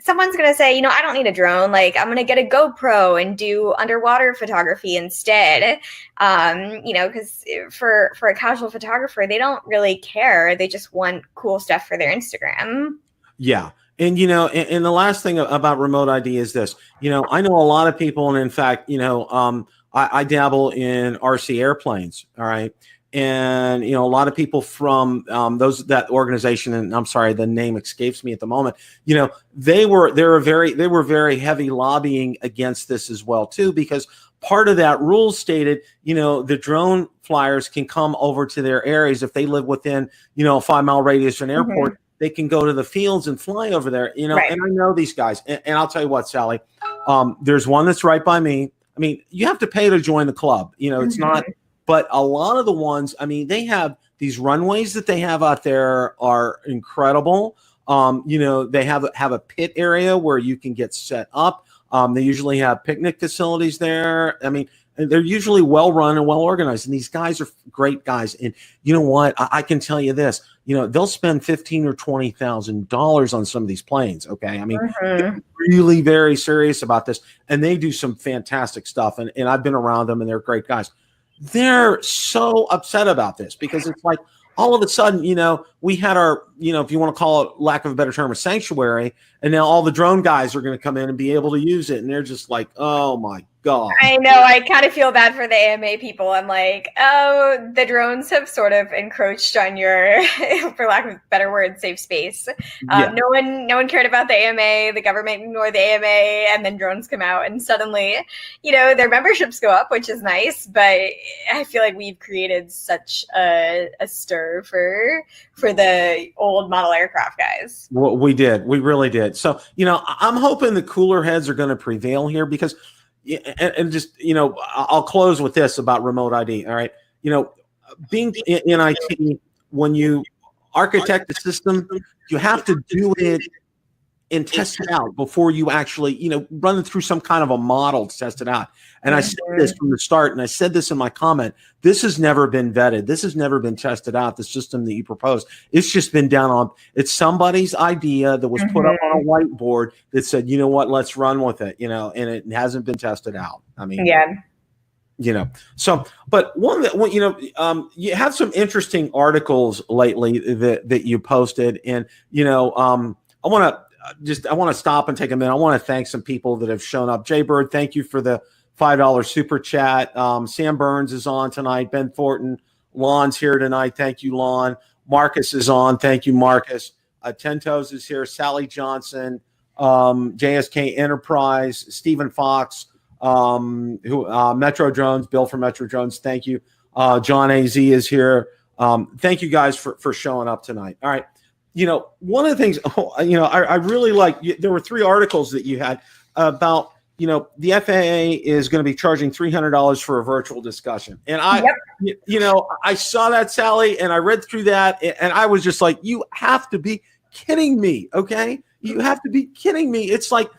someone's going to say, I don't need a drone. Like, I'm going to get a GoPro and do underwater photography instead. Because for a casual photographer, they don't really care. They just want cool stuff for their Instagram. Yeah. And, and the last thing about remote ID is this, I know a lot of people, and in fact, I dabble in RC airplanes. All right. And, a lot of people from that organization, and I'm sorry, the name escapes me at the moment, they were very heavy lobbying against this as well, too, because part of that rule stated, the drone flyers can come over to their areas if they live within, a 5-mile radius of an airport. They can go to the fields and fly over there, Right. And I know these guys. And I'll tell you what, Sally, there's one that's right by me. I mean, you have to pay to join the club. It's not. But a lot of the ones, they have these runways that they have out there are incredible. They have a pit area where you can get set up. They usually have picnic facilities there. They're usually well run and well organized. And these guys are great guys. And you know what? I can tell you this. They'll spend $15,000 or $20,000 on some of these planes. Okay, they're really very serious about this, and they do some fantastic stuff. And I've been around them, and they're great guys. They're so upset about this because it's like all of a sudden, we had our, if you want to call it, lack of a better term, a sanctuary, and now all the drone guys are going to come in and be able to use it, and they're just like, oh my God. I know. I kind of feel bad for the AMA people. I'm like, oh, the drones have sort of encroached on your, for lack of a better word, safe space. No one cared about the AMA. The government ignored the AMA, and then drones come out, and suddenly, their memberships go up, which is nice. But I feel like we've created such a stir for the old model aircraft guys. Well, we did. We really did. So, I'm hoping the cooler heads are going to prevail here because. And just, I'll close with this about remote ID. All right. Being in IT, when you architect the system, you have to do it and test it out before you actually, run it through some kind of a model to test it out. And I said this from the start, and I said this in my comment, this has never been vetted. This has never been tested out, the system that you proposed. It's just been it's somebody's idea that was put up on a whiteboard that said, you know what, let's run with it, and it hasn't been tested out. I mean, so, but you have some interesting articles lately that you posted, and, I want to stop and take a minute. I want to thank some people that have shown up. Jay Bird, thank you for the $5 super chat. Sam Burns is on tonight. Ben Thornton. Lon's here tonight. Thank you, Lon. Marcus is on. Thank you, Marcus. Ten Toes is here. Sally Johnson, JSK Enterprise, Stephen Fox, Metro Drones, Bill from Metro Drones. Thank you. John AZ is here. Thank you guys for showing up tonight. All right. One of the things, I really like, there were 3 articles that you had about, the FAA is going to be charging $300 for a virtual discussion. And I saw that, Sally, and I read through that, and I was just like, you have to be kidding me. Okay. You have to be kidding me. It's like,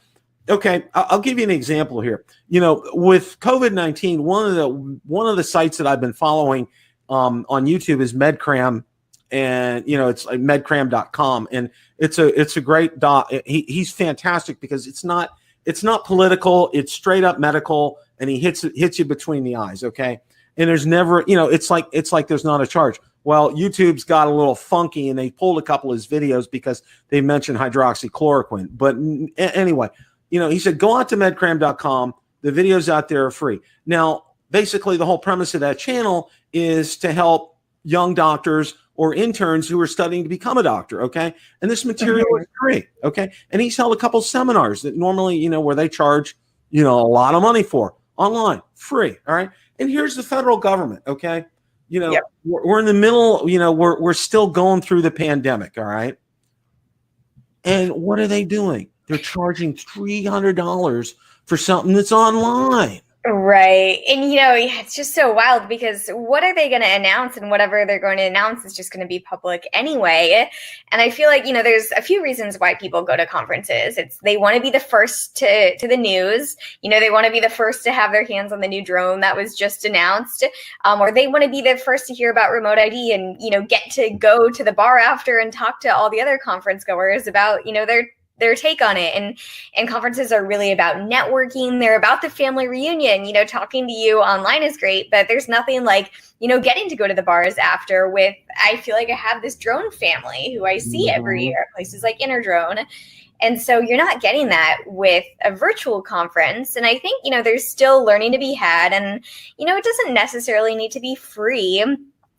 okay, I'll give you an example here. With COVID-19, one of the sites that I've been following on YouTube is MedCram. And it's like medcram.com, and it's a great doc. He's fantastic because it's not political, it's straight up medical, and he hits you between the eyes. Okay, and there's never, it's like there's not a charge. Well, YouTube's got a little funky, and they pulled a couple of his videos because they mentioned hydroxychloroquine. But anyway, he said go out to medcram.com. The videos out there are free. Now, basically, the whole premise of that channel is to help young doctors or interns who are studying to become a doctor, okay? And this material is free, okay? And he's held a couple seminars that normally, where they charge, a lot of money for, online, free, all right? And here's the federal government, okay? We're in the middle, we're still going through the pandemic, all right? And what are they doing? They're charging $300 for something that's online. Right. And, it's just so wild because what are they going to announce? And whatever they're going to announce is just going to be public anyway. And I feel like, there's a few reasons why people go to conferences. They want to be the first to the news. They want to be the first to have their hands on the new drone that was just announced. Or they want to be the first to hear about remote ID and, get to go to the bar after and talk to all the other conference goers about, their take on it. And conferences are really about networking. They're about the family reunion. Talking to you online is great, but there's nothing like, getting to go to the bars after with, I feel like I have this drone family who I see every year at places like Interdrone. And so you're not getting that with a virtual conference. And I think, there's still learning to be had. And, it doesn't necessarily need to be free.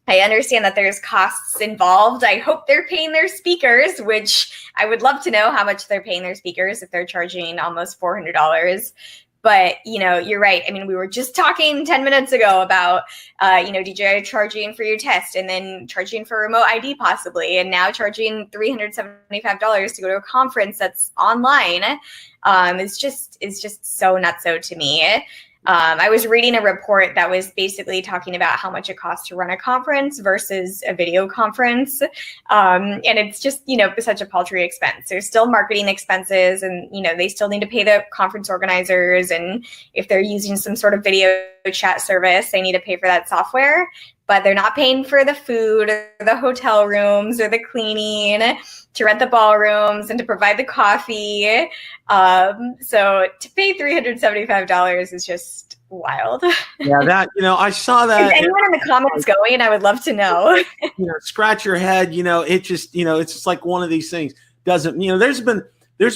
I understand that there's costs involved. I hope they're paying their speakers, which I would love to know how much they're paying their speakers if they're charging almost $400. But, you're right. I mean, we were just talking 10 minutes ago about, DJI charging for your test and then charging for remote ID possibly, and now charging $375 to go to a conference that's online. It's just so nutso to me. I was reading a report that was basically talking about how much it costs to run a conference versus a video conference. And it's just, such a paltry expense. There's still marketing expenses and, they still need to pay the conference organizers. And if they're using some sort of video chat service, they need to pay for that software. but they're not paying for the food or the hotel rooms or the cleaning, to rent the ballrooms and to provide the coffee. So to pay $375 is just wild. Yeah, that, I saw that. Is anyone in the comments going? I would love to know. Scratch your head. It just, it's just like one of these things. Doesn't, there's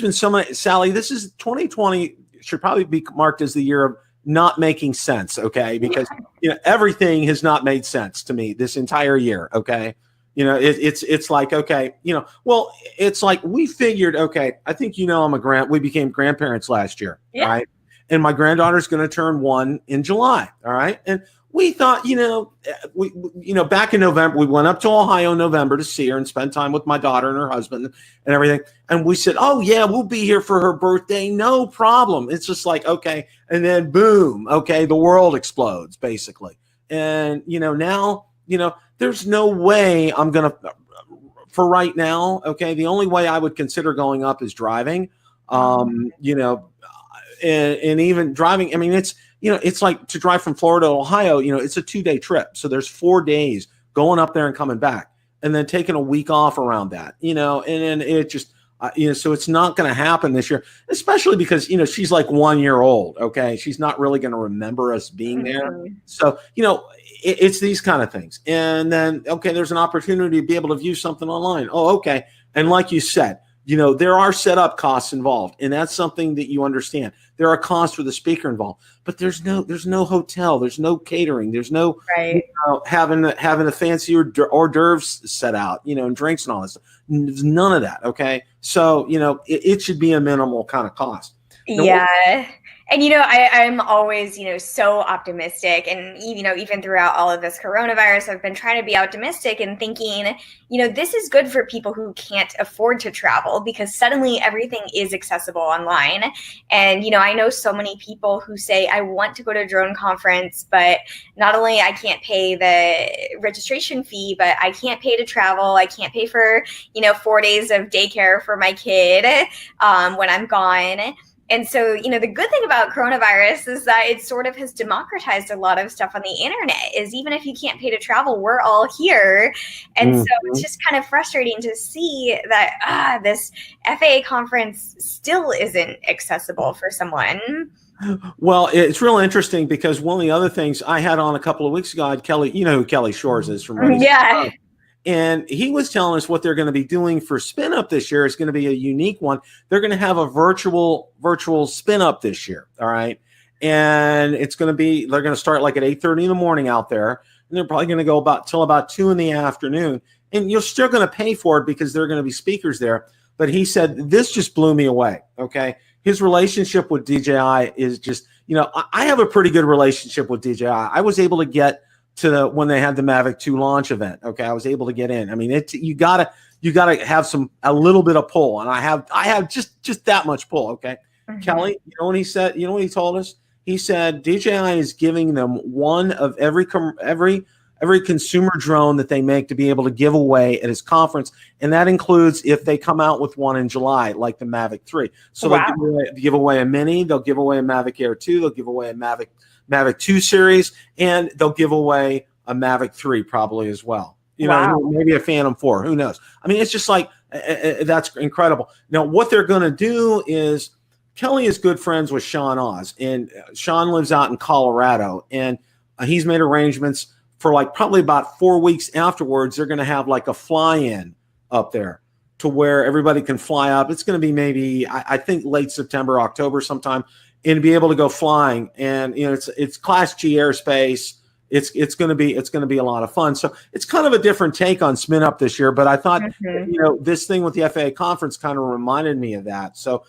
been so many, Sally, this is 2020 should probably be marked as the year of not making sense. Okay. Because, everything has not made sense to me this entire year. Okay. It's like, okay, well, it's like we figured, okay, I think, we became grandparents last year. Yeah. Right. And my granddaughter's going to turn 1 in July. All right. And we thought, back in November, we went up to Ohio in November to see her and spend time with my daughter and her husband and everything. And we said, oh yeah, we'll be here for her birthday. No problem. It's just like, okay. And then boom. Okay. The world explodes basically. And, now, there's no way I'm going to, for right now. Okay. The only way I would consider going up is driving, and even driving. I mean, it's like to drive from Florida to Ohio, it's a 2-day trip. So there's 4 days going up there and coming back and then taking a week off around that, and then it just, so it's not going to happen this year, especially because, she's like 1 year old. Okay. She's not really going to remember us being there. So, it's these kind of things. And then, okay, there's an opportunity to be able to view something online. Oh, okay. And like you said, there are setup costs involved, and that's something that you understand. There are costs for the speaker involved, but there's no hotel, there's no catering, there's no having a fancy hors d'oeuvres set out, and drinks and all this. There's none of that. Okay, so it should be a minimal kind of cost. Yeah. And, I'm always, so optimistic. And, even throughout all of this coronavirus, I've been trying to be optimistic and thinking, this is good for people who can't afford to travel because suddenly everything is accessible online. And, I know so many people who say, I want to go to a drone conference, but not only I can't pay the registration fee, but I can't pay to travel. I can't pay for, 4 days of daycare for my kid when I'm gone. And so, the good thing about coronavirus is that it sort of has democratized a lot of stuff on the internet. Is even if you can't pay to travel, we're all here. And so it's just kind of frustrating to see that this FAA conference still isn't accessible for someone. Well, it's real interesting because one of the other things I had on a couple of weeks ago, I had Kelly, who Kelly Shores is from Ready. Yeah. And he was telling us what they're going to be doing for Spin Up this year is going to be a unique one. They're going to have a virtual Spin Up this year. All right. And they're going to start like at 8:30 in the morning out there. And they're probably going to go till about 2 in the afternoon. And you're still going to pay for it because there are going to be speakers there. But he said, this just blew me away. Okay. His relationship with DJI is just, I have a pretty good relationship with DJI. I was able to get when they had the Mavic 2 launch event. Okay. I was able to get in. I mean, you gotta have a little bit of pull. And I have just that much pull. Okay. Mm-hmm. Kelly, you know what he said? You know what he told us? He said, DJI is giving them one of every consumer drone that they make to be able to give away at his conference. And that includes if they come out with one in July, like the Mavic 3. So they'll give away a Mini, they'll give away a Mavic Air 2, they'll give away a Mavic 2 series, and they'll give away a Mavic 3 probably as well. Maybe a Phantom 4. Who knows? I mean, it's just like, that's incredible. Now, what they're going to do is Kelly is good friends with Sean Oz, and Sean lives out in Colorado, and he's made arrangements for like probably about 4 weeks afterwards. They're going to have like a fly-in up there to where everybody can fly up. It's going to be maybe, I think, late September, October sometime, and be able to go flying. And it's Class G airspace. It's going to be a lot of fun. So it's kind of a different take on Spin Up this year. But I thought this thing with the FAA conference kind of reminded me of that. So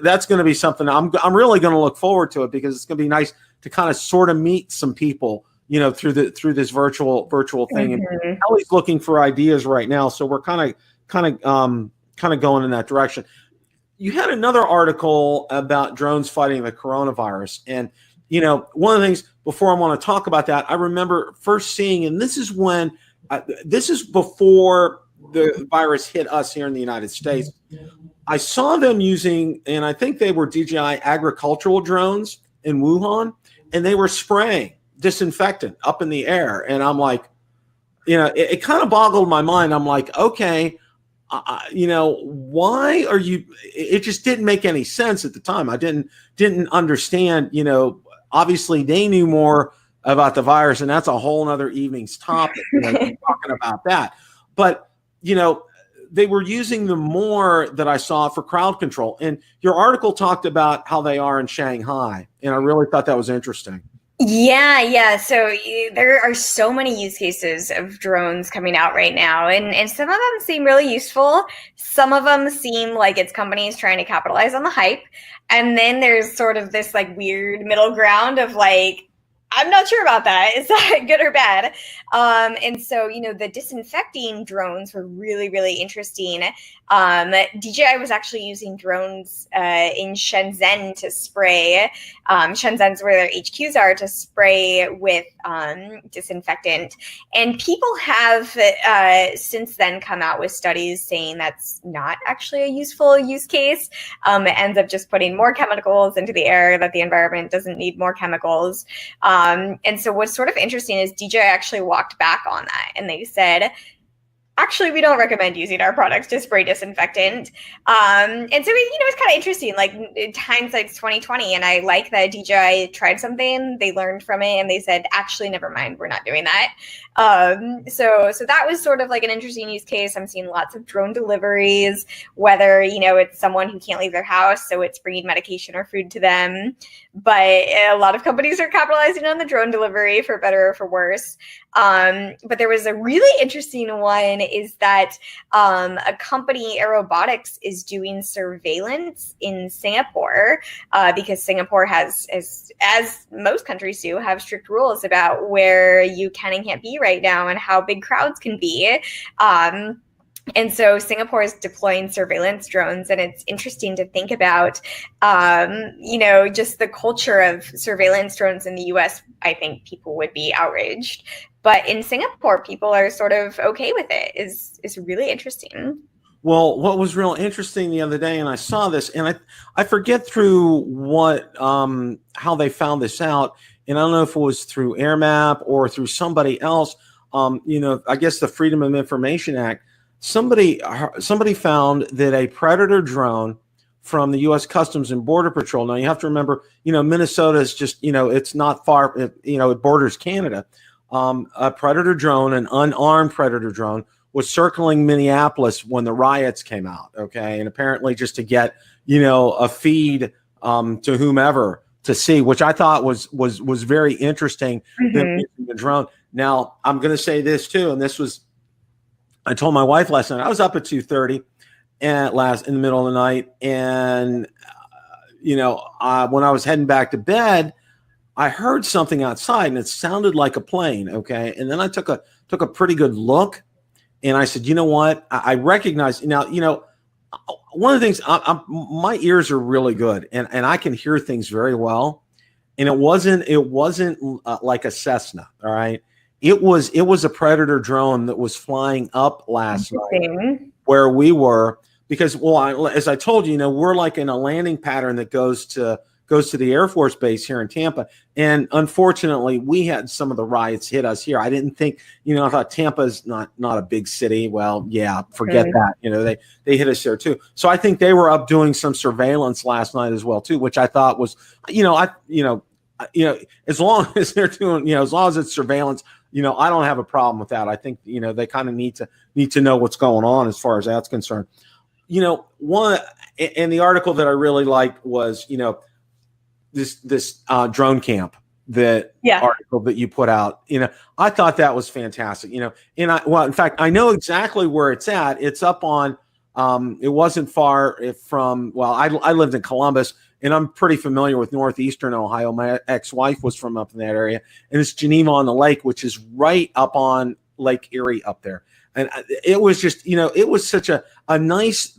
that's going to be something I'm really going to look forward to it because it's going to be nice to kind of sort of meet some people through this virtual thing. And Ellie's looking for ideas right now, so we're kind of going in that direction. You had another article about drones fighting the coronavirus, and one of the things before I want to talk about that, I remember first seeing, and this is when this is before the virus hit us here in the United States. I saw them using, and I think they were DJI agricultural drones in Wuhan, and they were spraying disinfectant up in the air. And I'm like, it kind of boggled my mind. I'm like, okay, why are you, it just didn't make any sense at the time. I didn't understand, obviously they knew more about the virus, and that's a whole nother evening's topic, talking about that. But, they were using them more that I saw for crowd control. And your article talked about how they are in Shanghai. And I really thought that was interesting. Yeah. So there are so many use cases of drones coming out right now, and some of them seem really useful. Some of them seem like it's companies trying to capitalize on the hype. And then there's sort of this like weird middle ground of like, I'm not sure about that. Is that good or bad? And so, the disinfecting drones were really, really interesting. DJI was actually using drones in Shenzhen to spray. Shenzhen's where their HQs are, to spray with disinfectant. And people have since then come out with studies saying that's not actually a useful use case. It ends up just putting more chemicals into the air, that the environment doesn't need more chemicals. And so what's sort of interesting is DJI actually walked back on that, and they said, actually, we don't recommend using our products to spray disinfectant. And so, it's kind of interesting, like hindsight's 2020. And I like that DJI tried something, they learned from it, and they said, actually, never mind, we're not doing that. So that was sort of like an interesting use case. I'm seeing lots of drone deliveries, whether, it's someone who can't leave their house, so it's bringing medication or food to them. But a lot of companies are capitalizing on the drone delivery, for better or for worse. But there was a really interesting one, is that a company, Aerobotics, is doing surveillance in Singapore because Singapore has, as most countries do, have strict rules about where you can and can't be right now and how big crowds can be. And so Singapore is deploying surveillance drones, and it's interesting to think about, just the culture of surveillance drones in the US. I think people would be outraged, but in Singapore, people are sort of okay with it. Is really interesting. Well, what was real interesting the other day, and I saw this, and I forget through what, how they found this out, and I don't know if it was through AirMap or through somebody else. I guess the Freedom of Information Act. Somebody found that a Predator drone from the U.S. Customs and Border Patrol. Now, you have to remember, Minnesota is just, it's not far, it borders Canada. A Predator drone, an unarmed Predator drone, was circling Minneapolis when the riots came out, okay? And apparently just to get, a feed to whomever to see, which I thought was very interesting, the drone. Now, I'm going to say this too, and I told my wife last night, I was up at 2:30 in the middle of the night. And, when I was heading back to bed, I heard something outside, and it sounded like a plane. Okay. And then I took a pretty good look, and I said, you know what? I recognize now, one of the things, my ears are really good, and I can hear things very well. And it wasn't like a Cessna. All right. It was a Predator drone that was flying up last night where we were, because, as I told you, we're like in a landing pattern that goes to the Air Force Base here in Tampa. And unfortunately, we had some of the riots hit us here. I didn't think, I thought Tampa's not a big city. Well, yeah, forget that. They hit us there too. So I think they were up doing some surveillance last night as well too, which I thought was, as long as they're doing, as long as it's surveillance, I don't have a problem with that. I think, they kind of need to know what's going on as far as that's concerned. One, and the article that I really liked was, this drone camp, article that you put out. I thought that was fantastic. And in fact, I know exactly where it's at. It's up on, it wasn't far from, I lived in Columbus, and I'm pretty familiar with northeastern Ohio. My ex-wife was from up in that area, and it's Geneva on the Lake, which is right up on Lake Erie up there. And it was just, it was such a nice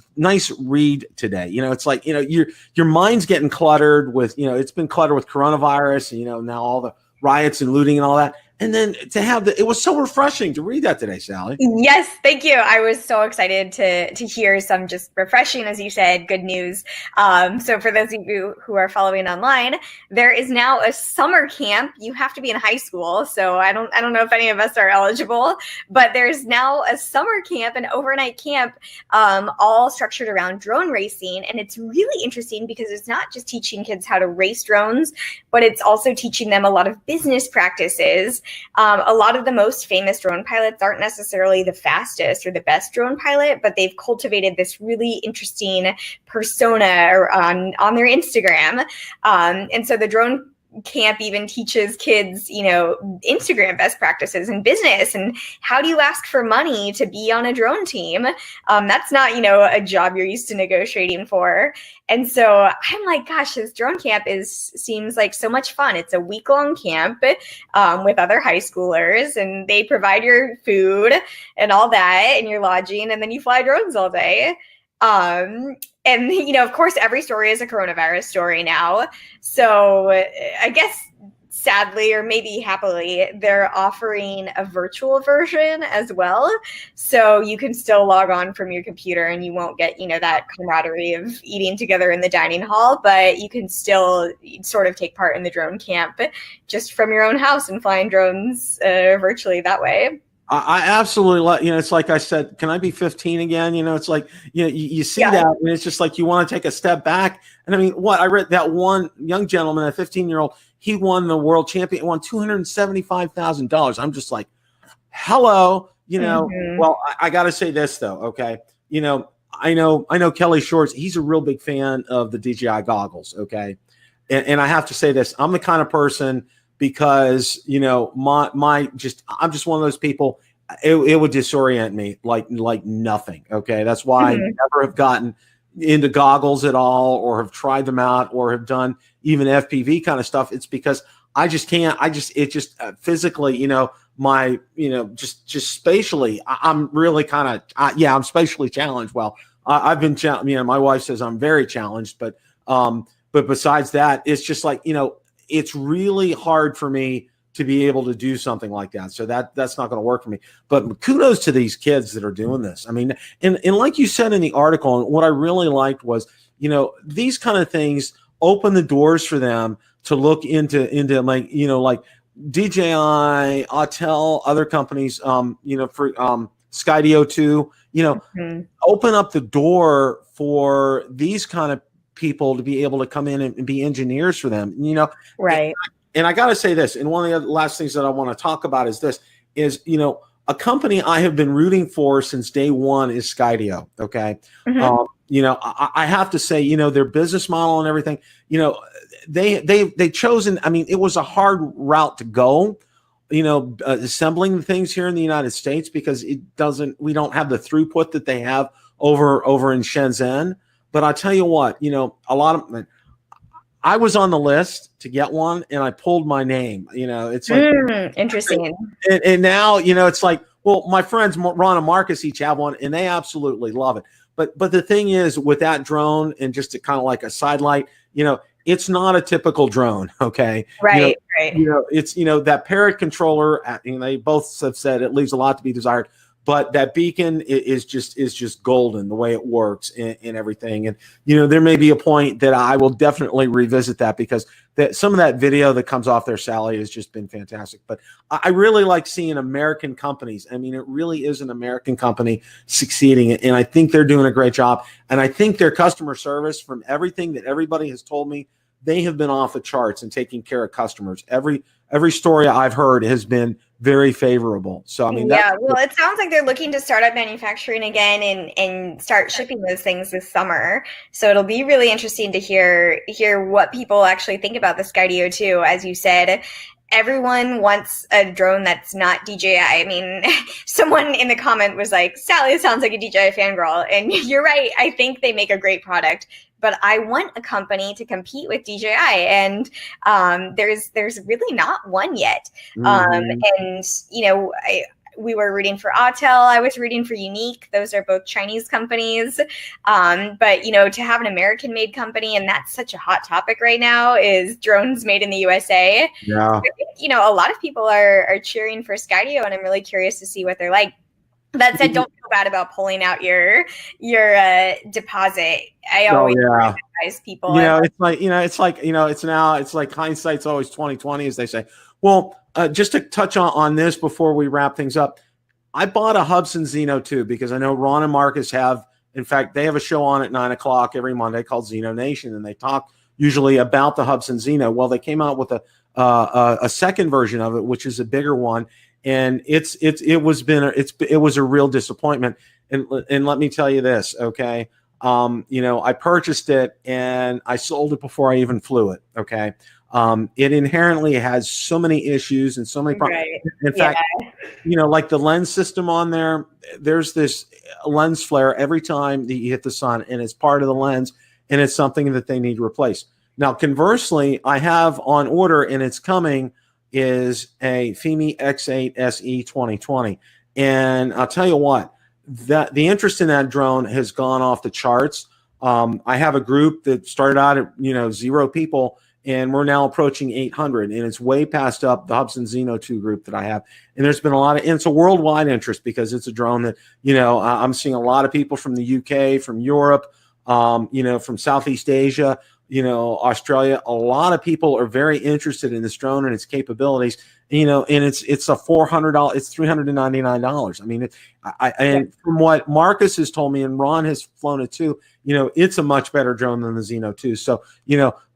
read today. It's like, your mind's getting cluttered with, it's been cluttered with coronavirus, and, now all the riots and looting and all that. And then to have it was so refreshing to read that today, Sally. Yes, thank you. I was so excited to hear some just refreshing, as you said, good news. So for those of you who are following online, there is now a summer camp. You have to be in high school, so I don't know if any of us are eligible, but there's now a summer camp, an overnight camp, all structured around drone racing. And it's really interesting because it's not just teaching kids how to race drones, but it's also teaching them a lot of business practices. A lot of the most famous drone pilots aren't necessarily the fastest or the best drone pilot, but they've cultivated this really interesting persona on their Instagram. And so the drone camp even teaches kids, Instagram best practices in business and how do you ask for money to be on a drone team. That's not, a job you're used to negotiating for. And so I'm like, gosh, this drone camp seems like so much fun. It's a week-long camp with other high schoolers, and they provide your food and all that and your lodging, and then you fly drones all day. And, of course, every story is a coronavirus story now. So I guess sadly, or maybe happily, they're offering a virtual version as well. So you can still log on from your computer and you won't get, that camaraderie of eating together in the dining hall, but you can still sort of take part in the drone camp just from your own house and flying drones virtually that way. I absolutely love, it's like I said, can I be 15 again? It's like, you see that and it's just like, you want to take a step back. And I mean, I read that one young gentleman, a 15-year-old, he won the world champion, won $275,000. I'm just like, hello, well, I got to say this though. Okay. I know Kelly Shorts, he's a real big fan of the DJI goggles. Okay. And I have to say this, I'm the kind of person, because I'm just one of those people. It would disorient me like nothing. Okay, that's why I never have gotten into goggles at all, or have tried them out, or have done even FPV kind of stuff. It's because I just can't. Physically, just spatially, I'm really kind of I'm spatially challenged. Well, I've been my wife says I'm very challenged, but besides that, it's just like it's really hard for me to be able to do something like that. So that's not going to work for me. But kudos to these kids that are doing this. I mean, and like you said in the article, and what I really liked was, these kind of things open the doors for them to look into like, like DJI, Autel, other companies, for Skydio 2, open up the door for these kind of people to be able to come in and be engineers for them, right. And I got to say this, and one of the last things that I want to talk about is this, a company I have been rooting for since day one is Skydio. Okay. I have to say, their business model and everything, they've chosen, I mean, it was a hard route to go, assembling the things here in the United States, because we don't have the throughput that they have over in Shenzhen. But I'll tell you what, I was on the list to get one, and I pulled my name. It's like interesting. And now, it's like, well, my friends Ron and Marcus each have one, and they absolutely love it. But the thing is, with that drone, and just to kind of like a sidelight, it's not a typical drone. Okay, right. It's that Parrot controller. They both have said it leaves a lot to be desired. But that beacon is just golden, the way it works and everything. And, there may be a point that I will definitely revisit that, because some of that video that comes off there, Sally, has just been fantastic. But I really like seeing American companies. I mean, it really is an American company succeeding. And I think they're doing a great job. And I think their customer service, from everything that everybody has told me, they have been off the charts and taking care of customers. Every story I've heard has been very favorable. So I mean, well, it sounds like they're looking to start up manufacturing again and start shipping those things this summer. So it'll be really interesting to hear what people actually think about the Skydio 2. As you said, everyone wants a drone that's not DJI. I mean, someone in the comment was like, Sally sounds like a DJI fangirl. And you're right. I think they make a great product, but I want a company to compete with DJI. And there's really not one yet. And, we were rooting for Autel. I was rooting for Unique. Those are both Chinese companies. But, you know, to have an American-made company, and that's such a hot topic right now, is drones made in the USA. Yeah. I think, you know, a lot of people are cheering for Skydio, and I'm really curious to see what they're like. That said, don't feel bad about pulling out your deposit. I always advise people. You know, it's like hindsight's always 20/20, as they say. Well, just to touch on this before we wrap things up, I bought a Hubsan Xeno 2 because I know Ron and Marcus have. In fact, they have a show on at 9 o'clock every Monday called Xeno Nation, and they talk usually about the Hubsan Xeno. Well, they came out with a second version of it, which is a bigger one. And it was a real disappointment. And let me tell you this, okay? You know, I purchased it and I sold it before I even flew it. Okay. It inherently has so many issues and so many problems. Right. In fact, you know, like the lens system on there, there's this lens flare every time that you hit the sun, and it's part of the lens, and it's something that they need to replace. Now, conversely, I have on order, and it's coming, is a FIMI X8 SE 2020. And I'll tell you what, the interest in that drone has gone off the charts. I have a group that started out at 0 people, and we're now approaching 800, and it's way past up the Hubsan Xeno 2 group that I have. And there's been a lot of, and it's a worldwide interest because it's a drone that, I'm seeing a lot of people from the UK, from Europe, from Southeast Asia, Australia. A lot of people are very interested in this drone and its capabilities. And it's a $400, it's $399. I mean, and from what Marcus has told me, and Ron has flown it too, it's a much better drone than the Xeno 2. So,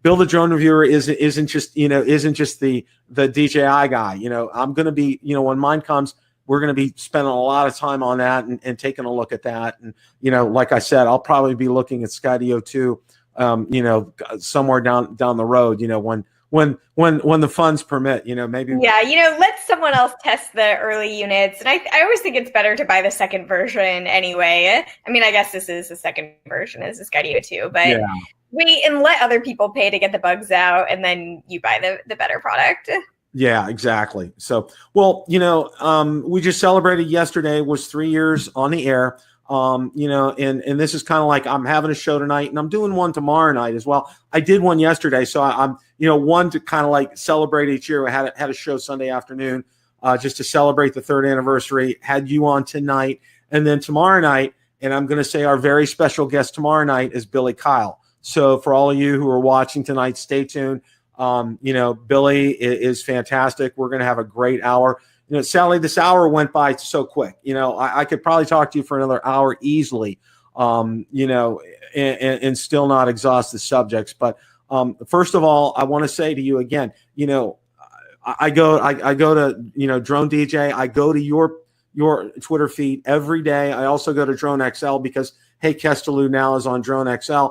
Bill the Drone Reviewer isn't just the DJI guy. I'm going to be, when mine comes, we're going to be spending a lot of time on that and taking a look at that. And, like I said, I'll probably be looking at Skydio 2, somewhere down the road, when the funds permit, maybe. Yeah, let someone else test the early units. And I always think it's better to buy the second version anyway. I mean, I guess this is the second version, is the Skydio 2, but wait and let other people pay to get the bugs out, and then you buy the better product. Yeah, exactly. So, well, we just celebrated yesterday was 3 years on the air. And this is kind of like, I'm having a show tonight, and I'm doing one tomorrow night as well. I did one yesterday, so I'm one to kind of like celebrate each year. I had a show Sunday afternoon, just to celebrate the 3rd anniversary. Had you on tonight, and then tomorrow night, and I'm going to say our very special guest tomorrow night is Billy Kyle. So for all of you who are watching tonight, stay tuned. Billy is fantastic. We're going to have a great hour. Sally, this hour went by so quick. I could probably talk to you for another hour easily, and still not exhaust the subjects. But first of all, I want to say to you again, I go to, Drone DJ. I go to your Twitter feed every day. I also go to Drone XL because, hey, Kestelou now is on Drone XL.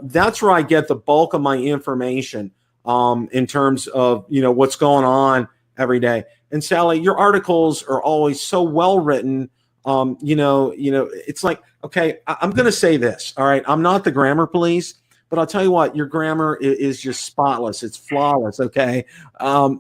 That's where I get the bulk of my information in terms of, what's going on every day. And Sally, your articles are always so well written. It's like, okay, I'm going to say this. All right. I'm not the grammar police, but I'll tell you what, your grammar is just spotless. It's flawless. Okay. And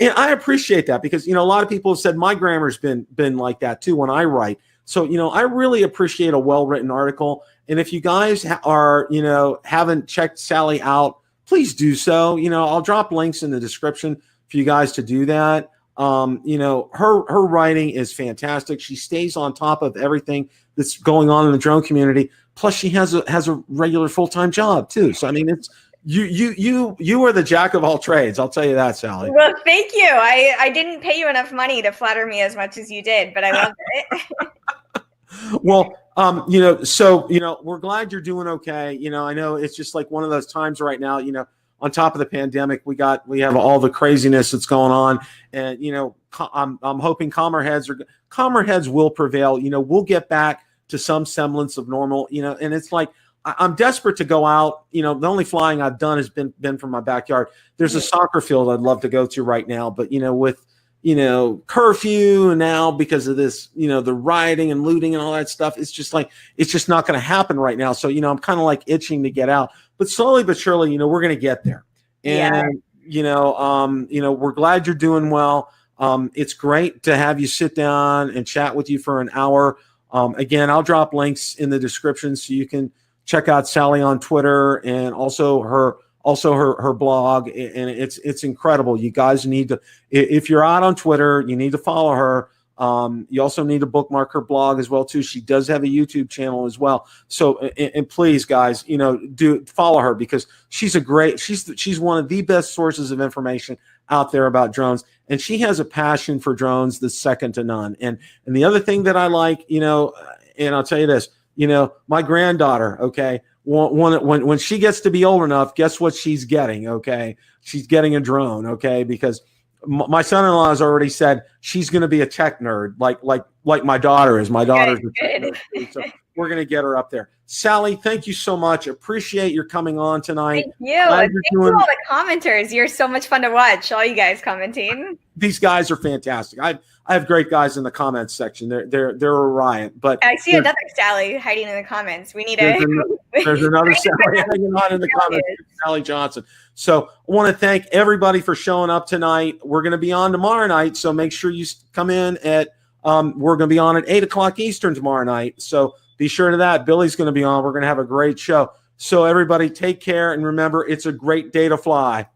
I appreciate that because, a lot of people have said my grammar's been like that too when I write. So, I really appreciate a well-written article. And if you guys haven't checked Sally out, please do so. I'll drop links in the description for you guys to do that. Her writing is fantastic. She stays on top of everything that's going on in the drone community. Plus, she has a regular full-time job too. So I mean, it's you are the jack of all trades. I'll tell you that, Sally. Well, thank you. I didn't pay you enough money to flatter me as much as you did, but I loved it. Well, so we're glad you're doing okay. I know it's just like one of those times right now. On top of the pandemic, we have all the craziness that's going on, and I'm hoping calmer heads will prevail. We'll get back to some semblance of normal. And it's like I'm desperate to go out. The only flying I've done has been from my backyard. There's a soccer field I'd love to go to right now, but with curfew and now because of this, the rioting and looting and all that stuff, it's just not going to happen right now. So, I'm kind of like itching to get out, but slowly but surely, we're going to get there. And, we're glad you're doing well. It's great to have you sit down and chat with you for an hour. Again, I'll drop links in the description so you can check out Sally on Twitter and also her blog. And it's incredible. You guys need to, if you're out on Twitter, you need to follow her. You also need to bookmark her blog as well too. She does have a YouTube channel as well. So, and please guys, do follow her because she's one of the best sources of information out there about drones. And she has a passion for drones that's second to none. And the other thing that I like, and I'll tell you this, my granddaughter, okay, when she gets to be old enough, guess what she's getting, okay? She's getting a drone, okay? Because my son-in-law has already said she's going to be a tech nerd, like my daughter is. My daughter's a tech nerd, so we're going to get her up there. Sally, thank you so much. Appreciate your coming on tonight. Thank you. Thank you all the commenters. You're so much fun to watch. All you guys commenting. These guys are fantastic. I have great guys in the comments section. They're a riot. But I see another Sally hiding in the comments. We need a. There's another Sally hanging on in the comments. Sally Johnson. So I want to thank everybody for showing up tonight. We're going to be on tomorrow night, so make sure you come in at. We're going to be on at 8:00 Eastern tomorrow night. So be sure to that. Billy's going to be on. We're going to have a great show. So everybody take care and remember, it's a great day to fly.